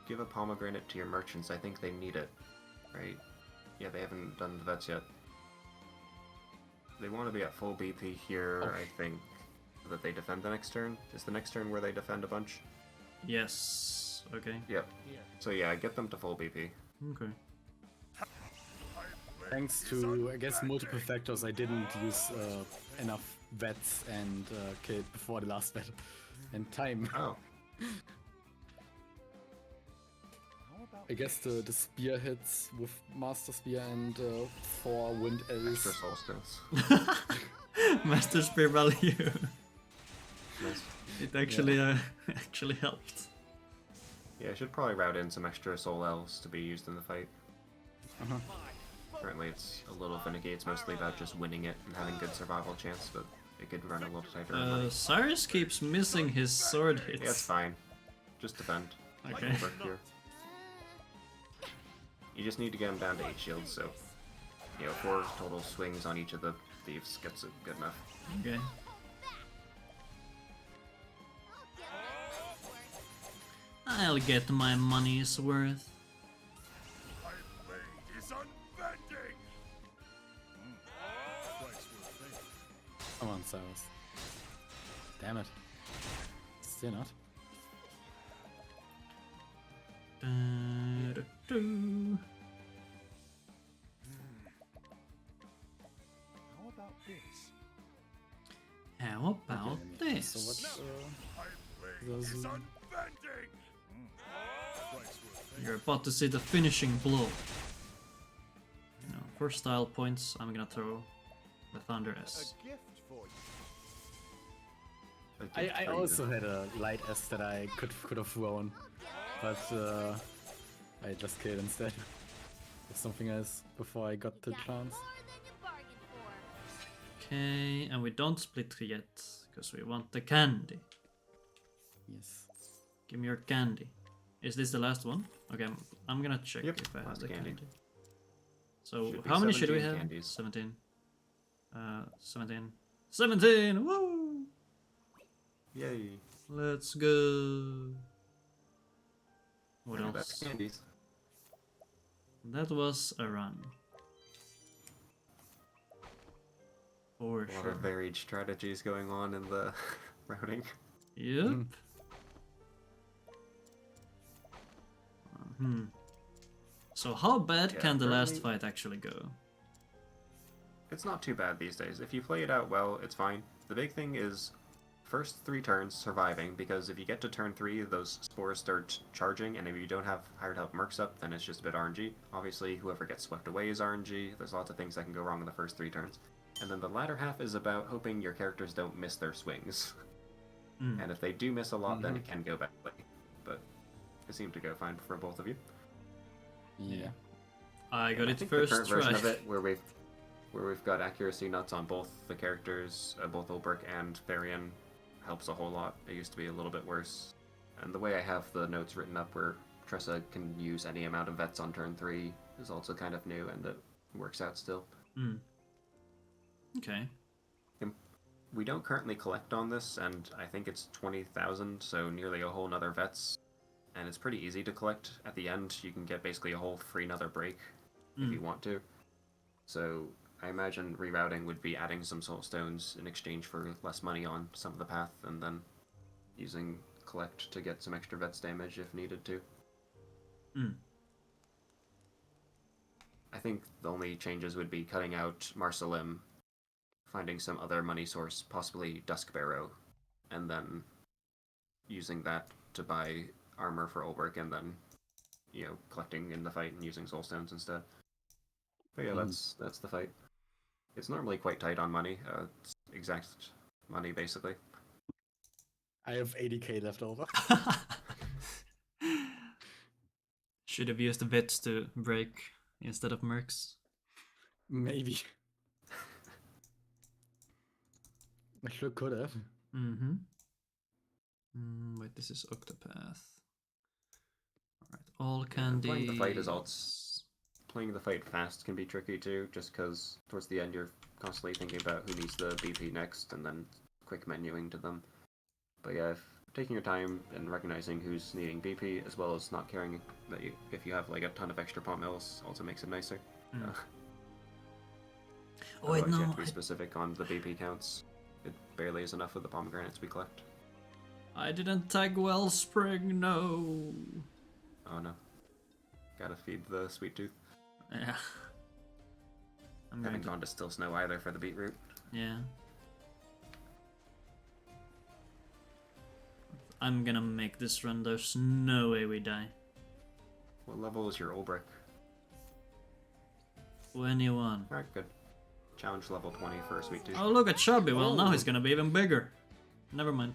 give a pomegranate to your merchants. I think they need it, right? Yeah, they haven't done the vets yet. They want to be at full BP here, I think, so that they defend the next turn. Is the next turn where they defend a bunch? Yes. Okay. Yep. So yeah, get them to full BP. Okay. Thanks to, I guess, multiple factors, I didn't use enough vets and killed before the last battle. And time. Oh. I guess the spear hits with Master Spear and 4 Wind Extra Elves. soul stones. Master Spear value. Nice. It actually actually helped. Yeah, I should probably route in some extra soul elves to be used in the fight. Currently it's a little finicky, it's mostly about just winning it and having good survival chance, but it could run a little tighter. Cyrus keeps missing his sword hits. Yeah, it's fine. Just defend. Okay. It'll work here. You just need to get him down to 8 shields, so 4 total swings on each of the thieves gets it good enough. Okay. I'll get my money's worth. My blade is unbending. Price worth paying. Come on, Cyrus. Damn it. Still not. Da-da-doo. How about this? How about Okay, this? So what's My blade is Zazu? unbending. Price worth paying. You're about to see the finishing blow. For style points, I'm gonna throw the Thunder A S. gift for you. I also had a light S that I could have thrown, but I just killed instead with something else before I got the Got chance. more than you bargained for. Okay, and we don't split yet, because we want the candy. Yes. Give me your candy. Is this the last one? Okay, I'm gonna check Yep, if I have last the candy. candy. So, Should be how many should we 17 have? candies. 17. 17. 17! Woo! Yay. Let's go! What That's else? Candies. That was a run. For A lot sure. of varied strategies going on in the routing. Yep. So how bad Yeah, can the last apparently- fight actually go? It's not too bad these days. If you play it out well, it's fine. The big thing is first 3 turns surviving, because if you get to turn 3, those spores start charging, and if you don't have hired help mercs up, then it's just a bit RNG. Obviously, whoever gets swept away is RNG. There's lots of things that can go wrong in the first 3 turns. And then the latter half is about hoping your characters don't miss their swings. And if they do miss a lot, then it can go badly. But it seemed to go fine for both of you. Yeah. I got And I it think first the current try. version of it, where we've got accuracy nuts on both the characters, both Ulbrich and Therian, helps a whole lot. It used to be a little bit worse. And the way I have the notes written up where Tressa can use any amount of vets on turn 3 is also kind of new, and it works out still. Okay. We don't currently collect on this, and I think it's 20,000, so nearly a whole nother vets and it's pretty easy to collect. At the end, you can get basically a whole free another break if you want to. So I imagine rerouting would be adding some soul stones in exchange for less money on some of the path, and then using collect to get some extra vets damage if needed to. I think the only changes would be cutting out Marcelim, finding some other money source, possibly Dusk Barrow, and then using that to buy armor for Ulbrich, and then, you know, collecting in the fight and using soul stones instead. But yeah, that's the fight. It's normally quite tight on money. It's exact money, basically. I have 80k left over. Should have used the bits to break instead of mercs. Maybe. I sure could have. Wait, this is Octopath. Alright, all Candies. Playing the fight is playing the fight fast can be tricky too, just because towards the end you're constantly thinking about who needs the BP next, and then quick menuing to them. But yeah, taking your time and recognizing who's needing BP, as well as not caring that if you have like a ton of extra pot mills, also makes it nicer. Oh wait, no. You have to be specific on the BP counts. It barely is enough with the pomegranates we collect. I didn't tag Wellspring, no. Oh no. Gotta feed the sweet tooth. Yeah. Haven't gone to Still Snow either for the beetroot. Yeah. I'm gonna make this run, there's no way we die. What level is your Ulbrich? 21. Alright, good. Challenge level 20 for a sweet tooth. Oh, look at Chubby. Well, now he's gonna be even bigger. Never mind.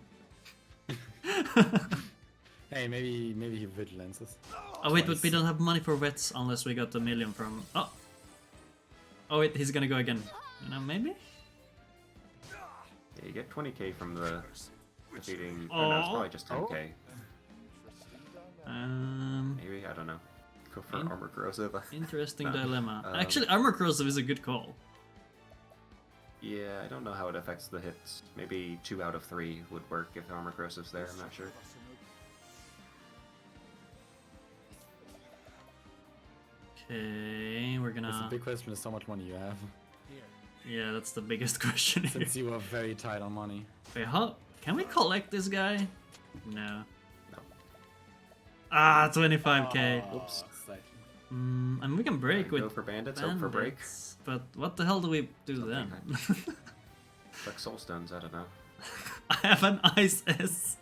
Hey, maybe he vigilances. Oh wait, but we don't have money for vets unless we got the million from... Oh! Oh wait, he's gonna go again. You know, maybe? Yeah, you get 20k from the defeating... Oh, no, it's probably just 10k. Maybe, I don't know. Go for Armor Corrosive. Interesting dilemma. Actually, Armor Corrosive is a good call. Yeah, I don't know how it affects the hits. Maybe 2 out of 3 would work if Armor Corrosive's there, I'm not sure. Okay, we're gonna... The big question is how much money you have. Yeah, that's the biggest question here. Since you are very tight on money. Wait, how... Can we collect this guy? No. No. Ah, 25k. Oops. And we can break with go for bandits, hope for break. But what the hell do we do then? Like soulstones, I don't know. I have an Ice S.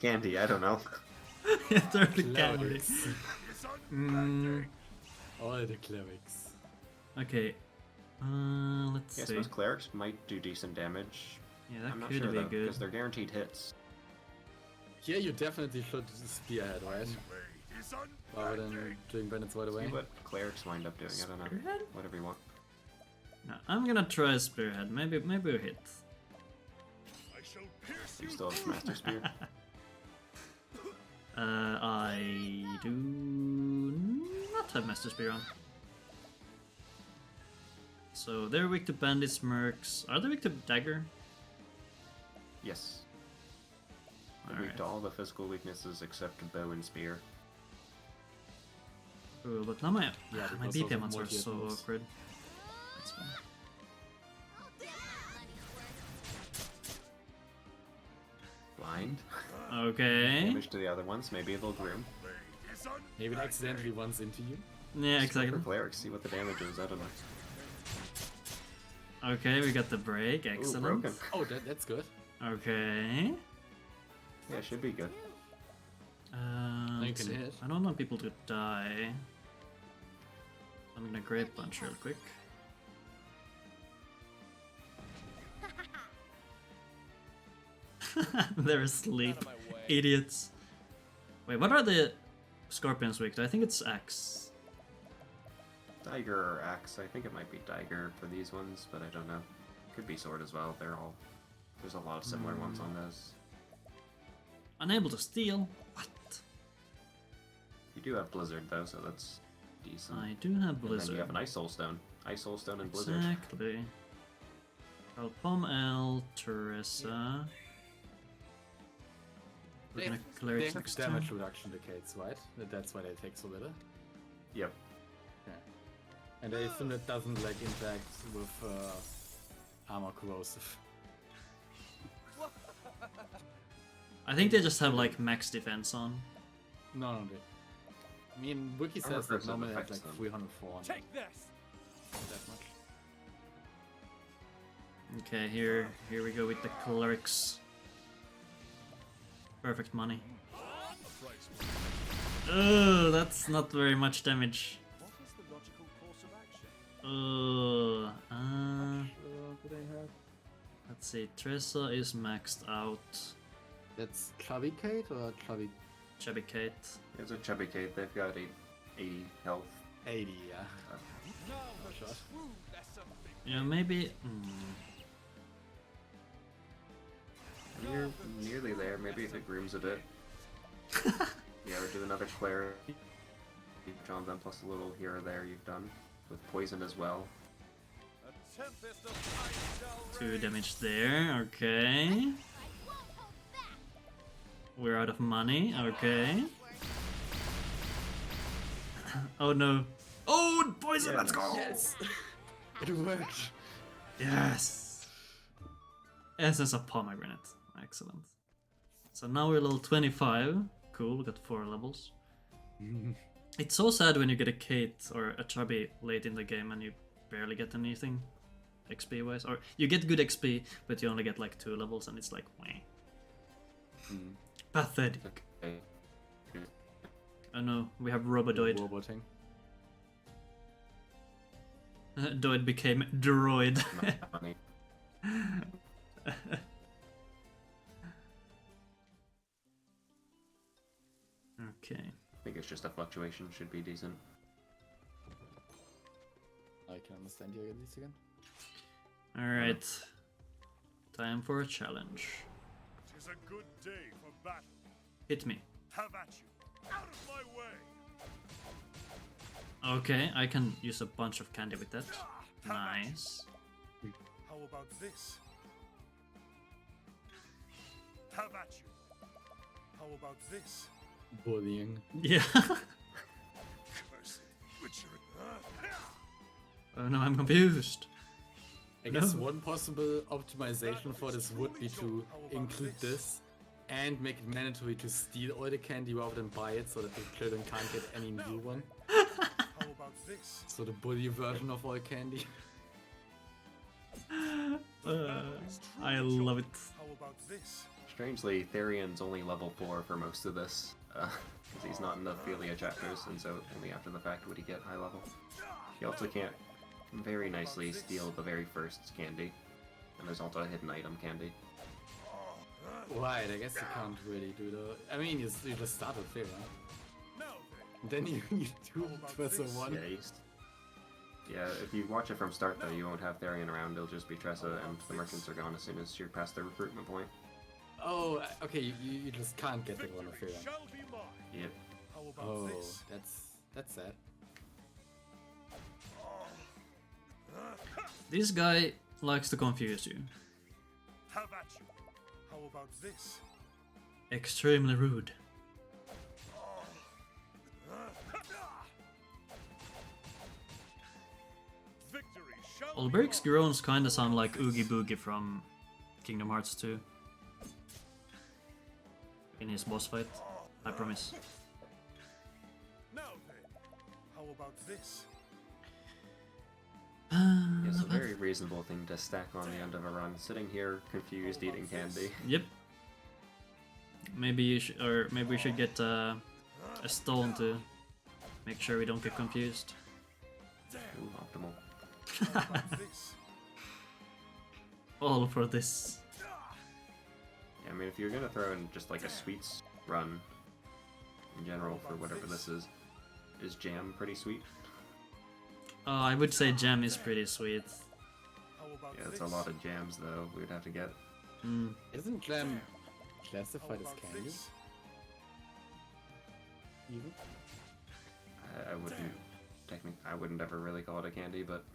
Candy, I don't know. Yeah, totally Candy. All the clerics. Okay. Let's Yeah, I see. suppose clerics might do decent damage. Yeah, that I'm not could sure be though, good. because they're guaranteed hits. Here you definitely should spearhead, right? Rather than doing bandits right away. See what clerics wind up doing, I don't know. Spearhead? Whatever you want. No, I'm gonna try Spearhead. Maybe we hit. You still have Master Spear? I do not have Master Spear on. So they're weak to bandits, mercs. Are they weak to dagger? Yes. They're weak to all the physical weaknesses except bow and spear. Ooh, but now my because BP of ones are so multi-hit moves. awkward. That's fine. Blind. Okay. Damage to the other ones, maybe they'll groom. Maybe it accidentally runs into you. Yeah, Just go exactly. for clerics, see what the damage is, I don't know. Okay, we got the break. Ooh, Excellent. broken. Oh, that's good. Okay. Yeah, it should be good. you Let's can see. hit. I don't want people to die. I'm gonna Great Punch real quick. They're asleep. Idiots. Wait, what are the scorpions weak to? I think it's Axe. Dagger or axe, I think it might be dagger for these ones, but I don't know. Could be sword as well, there's a lot of similar ones on those. Unable to steal? What? You do have blizzard though, so that's decent. I do have And then blizzard. you have an ice soul stone. Ice soul stone and blizzard. Exactly. Alpom L, Teresa. We're gonna They clerics have next damage turn. reduction decays, right? That's why they take so little. Yep. Okay. And I assume that doesn't like interact with armor corrosive. I think they just have like max defense on. No, they. I mean, Wiki Armor says that corrosive normally have affects like them. 300, 400. Take this! Not that much. Okay, here we go with the clerics. Perfect money. Oh, that's not very much damage. What is the logical course of action? Do they have? Let's see. Tressa is maxed out. That's Chubby Kate or Chubby Chubby Kate. It's a chubby Kate. They've got 80 health. 80? Yeah. Now Oh, the shot. true lesson begins. You know, maybe. You're nearly there. Maybe if it grooms a bit. Yeah, or do another cleric. John them plus a little here or there you've done. With poison as well. A tempest of ice shall 2 rage. damage there. Okay. I won't hold back. We're out of money. Okay. Oh no. Oh, poison. Let's go. Yes! It worked! Yes. Essence of pomegranate. Excellent. So now we're level 25. Cool, we got 4 levels. It's so sad when you get a Kate or a Chubby late in the game and you barely get anything XP wise. Or you get good XP, but you only get like 2 levels and it's like, meh. Pathetic. Okay. Oh no, we have Robodoid. Roboting. Doid became Droid. Money. Okay. I think it's just a fluctuation. Should be decent. I can understand you at least again. Alright. Time for a challenge. 'Tis a good day for battle. Hit me. Have at you. Out of my way. Okay, I can use a bunch of candy with that. Nice. How about this? Have at you. How about this? Bullying. Yeah. Cursed witchery. Oh no, I'm confused. I guess No. one possible optimization for this would be to include this and make it mandatory to steal all the candy rather than buy it so that the children can't get any new one. How about this? So the bully version of all candy. I love it. How about this? Strangely, Therion's only level 4 for most of this. Because he's not in the Philia chapters, and so only after the fact would he get high level. He also can't very nicely steal the very first candy. And there's also a hidden item candy. Right, I guess you can't really do the... I mean, you just start with Fira. Now Then you do Tressa 1. Yeah, yeah, if you watch it from start though, you won't have Therion around, it'll just be Tressa and the merchants are gone as soon as you're past the recruitment point. Oh, okay, you just can't get the one of victory Fira. shall be mine. Yep. How about Oh, this? that's sad. This guy likes to confuse you. Have at you. How about this? Extremely rude. Victory shall Olberic's be mine. groans kinda sound like Oogie Boogie from Kingdom Hearts 2. In his boss fight, I promise. Now then, how about this? It's a very reasonable thing to stack on the end of a run. Sitting here, confused, eating candy. Yep. Maybe you should, or maybe we should get a stone to make sure we don't get confused. Ooh, optimal. How about this? All for this. Yeah, I mean, if you're gonna throw in just like a sweets run, in general, for whatever this is jam pretty sweet? I would say jam is pretty sweet. How about Yeah, it's this? a lot of jams though, we'd have to get. Mm. Isn't Jam How classified as about candy? this? Even? I wouldn't, I wouldn't ever really call it a candy, but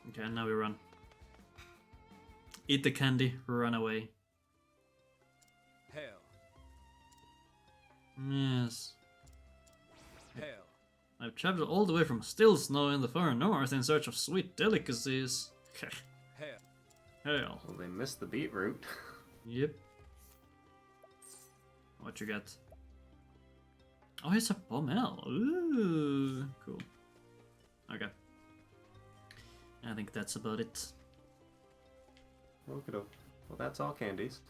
Okay, now we run. Eat the candy, run away. Yes. Hail. I've traveled all the way from still snow in the far north in search of sweet delicacies. Hail. Hell. Well, they missed the beetroot. Yep. What you got? Oh, it's a pommel. Ooh, cool. Okay. I think that's about it. Okay, well, that's all Candies.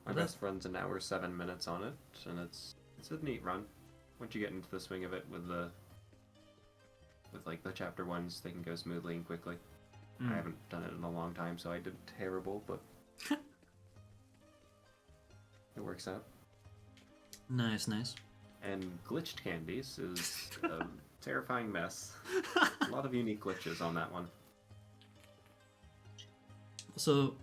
My Well, best run's an hour 7 minutes on it, and it's a neat run. Once you get into the swing of it with like the chapter ones, they can go smoothly and quickly. I haven't done it in a long time, so I did terrible, but it works out. Nice, nice. And glitched Candies is a terrifying mess. A lot of unique glitches on that one. So,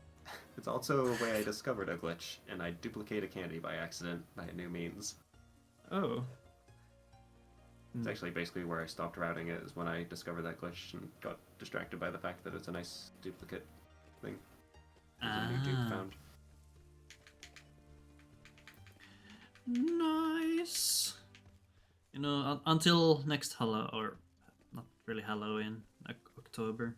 It's also a way I discovered a glitch, and I duplicate a candy by accident by a new means. oh. It's actually basically where I stopped routing it, is when I discovered that glitch and got distracted by the fact that it's a nice duplicate thing. There's a new dupe found. Nice. You know, until next or not really Halloween, like October.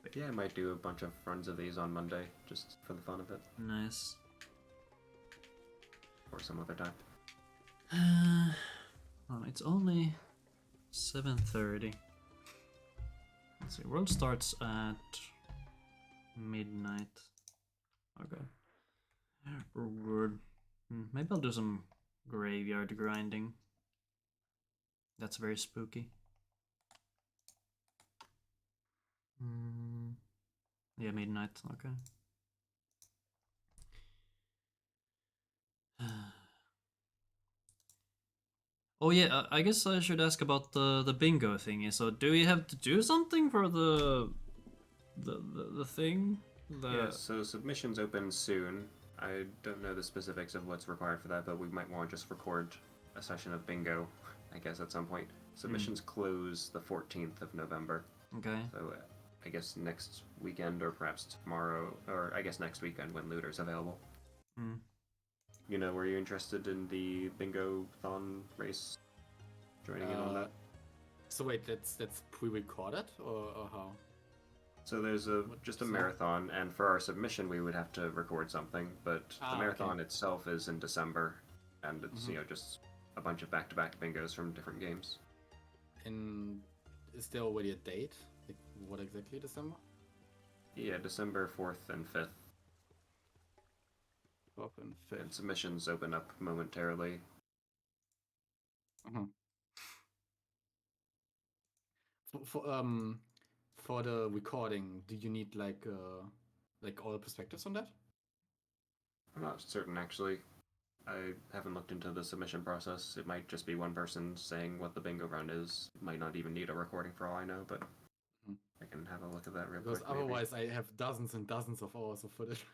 But yeah, I might do a bunch of runs of these on Monday, just for the fun of it, Nice. or some other time. Well, it's only 7:30. Let's see. World starts at midnight. Okay. Reward. Maybe I'll do some graveyard grinding. That's very spooky. Yeah, midnight. Okay. Oh yeah, I guess I should ask about the bingo thingy. So do we have to do something for the thing? Yeah, so submissions open soon. I don't know the specifics of what's required for that, but we might want to just record a session of bingo, I guess, at some point. Submissions close the 14th of November. Okay. So I guess next weekend, or perhaps tomorrow, or I guess next weekend when Looter's available. You know, were you interested in the bingo-thon race? Joining in on that? So wait, that's pre-recorded or how? So there's just a marathon, and for our submission we would have to record something, but the marathon itself is in December, and it's just a bunch of back-to-back bingos from different games. And is there already a date? Like, what exactly, December? Yeah, December 4th and 5th. 4th and 5th. And submissions open up momentarily. For the recording, do you need like all perspectives on that? I'm not certain, actually. I haven't looked into the submission process. It might just be one person saying what the bingo run is. It might not even need a recording for all I know, but I can have a look at that real quick. Because otherwise I have dozens and dozens of hours of footage.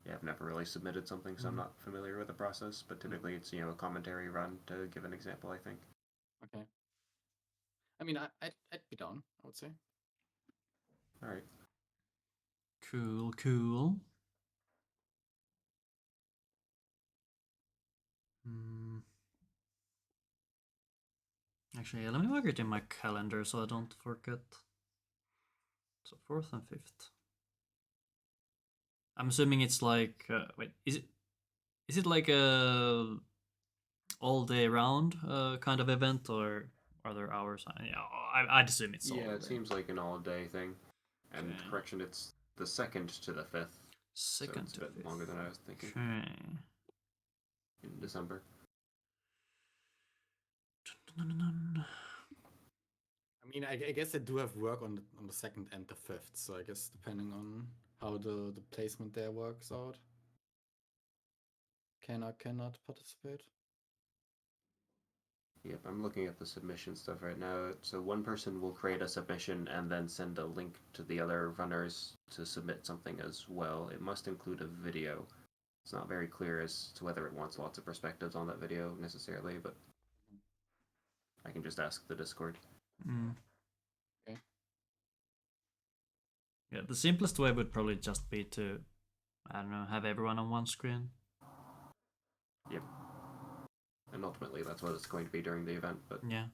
Yeah, I've never really submitted something, so I'm not familiar with the process, but typically it's, a commentary run, to give an example, I think. Okay. I mean, I'd be down, I would say. Alright. Cool, cool. Actually, let me mark it in my calendar so I don't forget. So 4th and 5th. I'm assuming it's like wait, is it like a all day round kind of event, or are there hours? I'd assume it's all Yeah, it day. seems like an all-day thing. And correction, it's the 2nd to the 5th. Second so it's to a bit 5th. longer than I was thinking. Okay. In December. I mean, I guess I do have work on the 2nd and the 5th, so I guess depending on how the placement there works out, cannot participate. Yep, I'm looking at the submission stuff right now. So one person will create a submission and then send a link to the other runners to submit something as well. It must include a video. It's not very clear as to whether it wants lots of perspectives on that video necessarily, but I can just ask the Discord. Okay. Yeah, the simplest way would probably just be to, I don't know, have everyone on one screen. Yep. And ultimately, that's what it's going to be during the event. But yeah,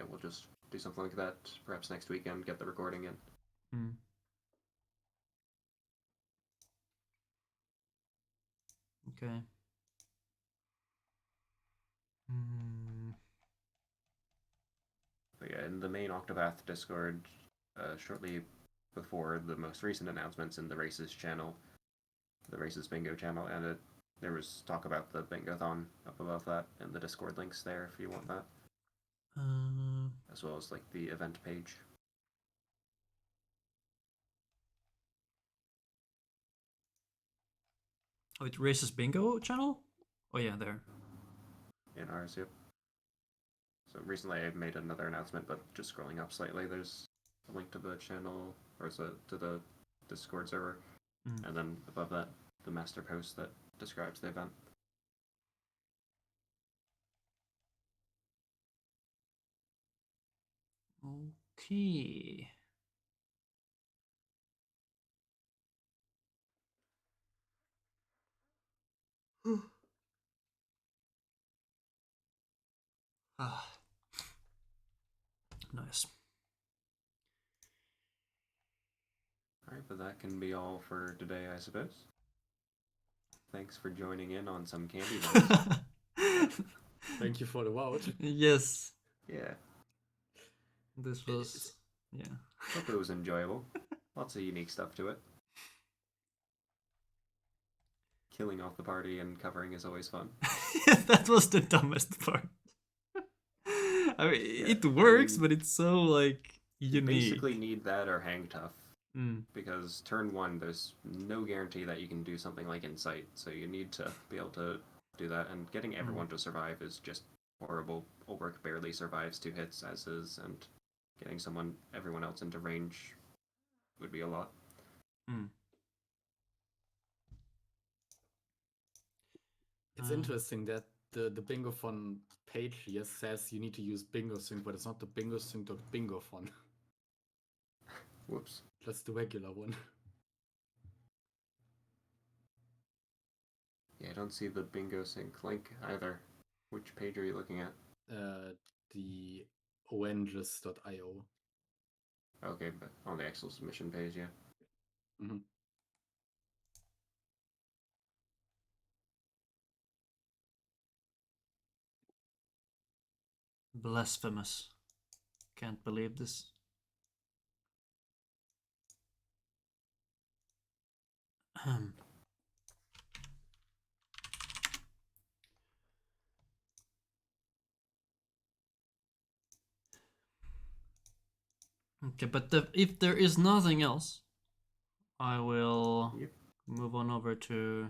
we'll just do something like that perhaps next weekend. Get the recording in. Mm. Okay. But yeah, in the main Octopath Discord, shortly before the most recent announcements in the Races channel, the Races Bingo channel, and there was talk about the Bingo-thon up above that, and the Discord links there if you want that. As well as like the event page. Oh, it Races Bingo channel? Oh yeah, there. In ours, yep. So recently I made another announcement, but just scrolling up slightly, there's a link to the channel, or to the Discord server, and then above that, the master post that describes the event. Okay. Ah. Nice. Alright, but that can be all for today, I suppose. Thanks for joining in on some candy noise. Thank you for the vote. Yes. Yeah. This was... yeah. Hope it was enjoyable. Lots of unique stuff to it. Killing off the party and covering is always fun. That was the dumbest part. I mean, it works, but it's so, like, unique. You basically need that or hang tough. Mm. Because turn 1, there's no guarantee that you can do something like Insight, so you need to be able to do that, and getting everyone to survive is just horrible. Ulrich barely survives 2 hits as is, and getting everyone else into range would be a lot. It's interesting that the bingo font page here says you need to use bingo sync, but it's not the bingo sync.bingo font. Whoops. Just the regular one. Yeah, I don't see the bingo sync link either. Which page are you looking at? The owenges.io. Okay, but on the actual submission page, yeah. Mm-hmm. Blasphemous. Can't believe this. Okay, but if there is nothing else, I will move on over to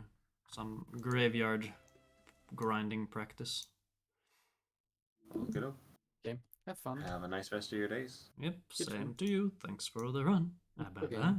some graveyard grinding practice. Good. Okay, have fun. Have a nice rest of your days. Yep, same to you. Thanks for the run. Bye bye.